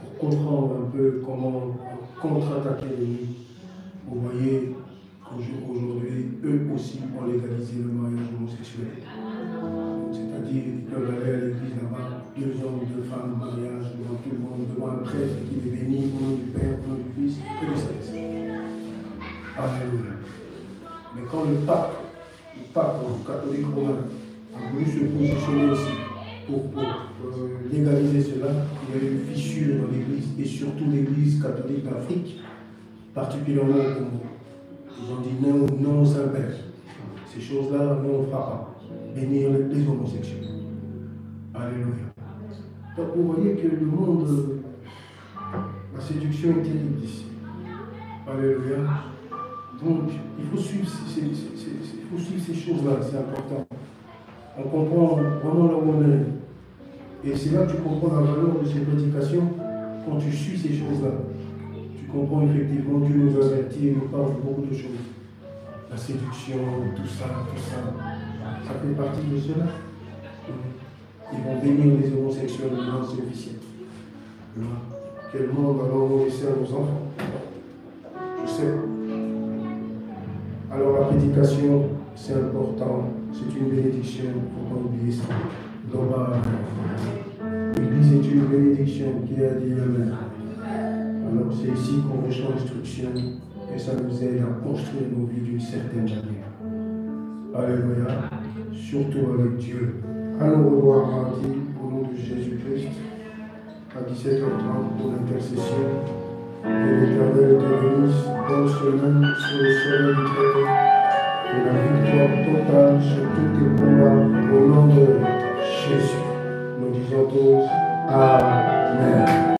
pour comprendre un peu comment contre-attaquer l'ennemi. Vous voyez qu'aujourd'hui, eux aussi ont légalisé le mariage homosexuel. C'est-à-dire qu'ils peuvent aller à l'église là-bas, 2 hommes, 2 femmes, mariage, devant tout le monde, devant un prêtre qui les bénit, au nom du Père, au nom du Fils, et du Saint-Esprit. Alléluia. Mais quand le pape catholique romain, a voulu se positionner aussi pour légaliser cela, il y a eu une fissure dans l'église, et surtout l'église catholique d'Afrique, particulièrement au Congo. Ils ont dit non au Saint-Père. Ces choses-là, nous on ne fera pas. Bénir les homosexuels. Alléluia. Donc vous voyez que le monde, la séduction est terrible ici. Alléluia. Donc il faut suivre ces choses-là, c'est important. On comprend vraiment là où on est. Et c'est là que tu comprends la valeur de ces prédications quand tu suis ces choses-là. Tu comprends effectivement, Dieu nous avertit et nous parle de beaucoup de choses. La séduction, tout ça. Ça fait partie de cela. Ils vont bénir les homosexuels devant ces officiels. Quel monde allons-nous laisser à nos enfants? Je sais. Alors la prédication, c'est important. C'est une bénédiction. Il ne faut pas oublier ça. L'Église est une bénédiction qui a dit Amen. Alors c'est ici qu'on reçoit l'instruction et ça nous aide à construire nos vies d'une certaine manière. Alléluia. Surtout avec Dieu. À nous revoir mardi au nom de Jésus-Christ. à 17h30 pour l'intercession. Que l'Éternel te bénisse, bonne semaine sur le soleil du Très-Haut, et la victoire totale sur tous tes combats au nom de Jésus. Nous disons tous Amen.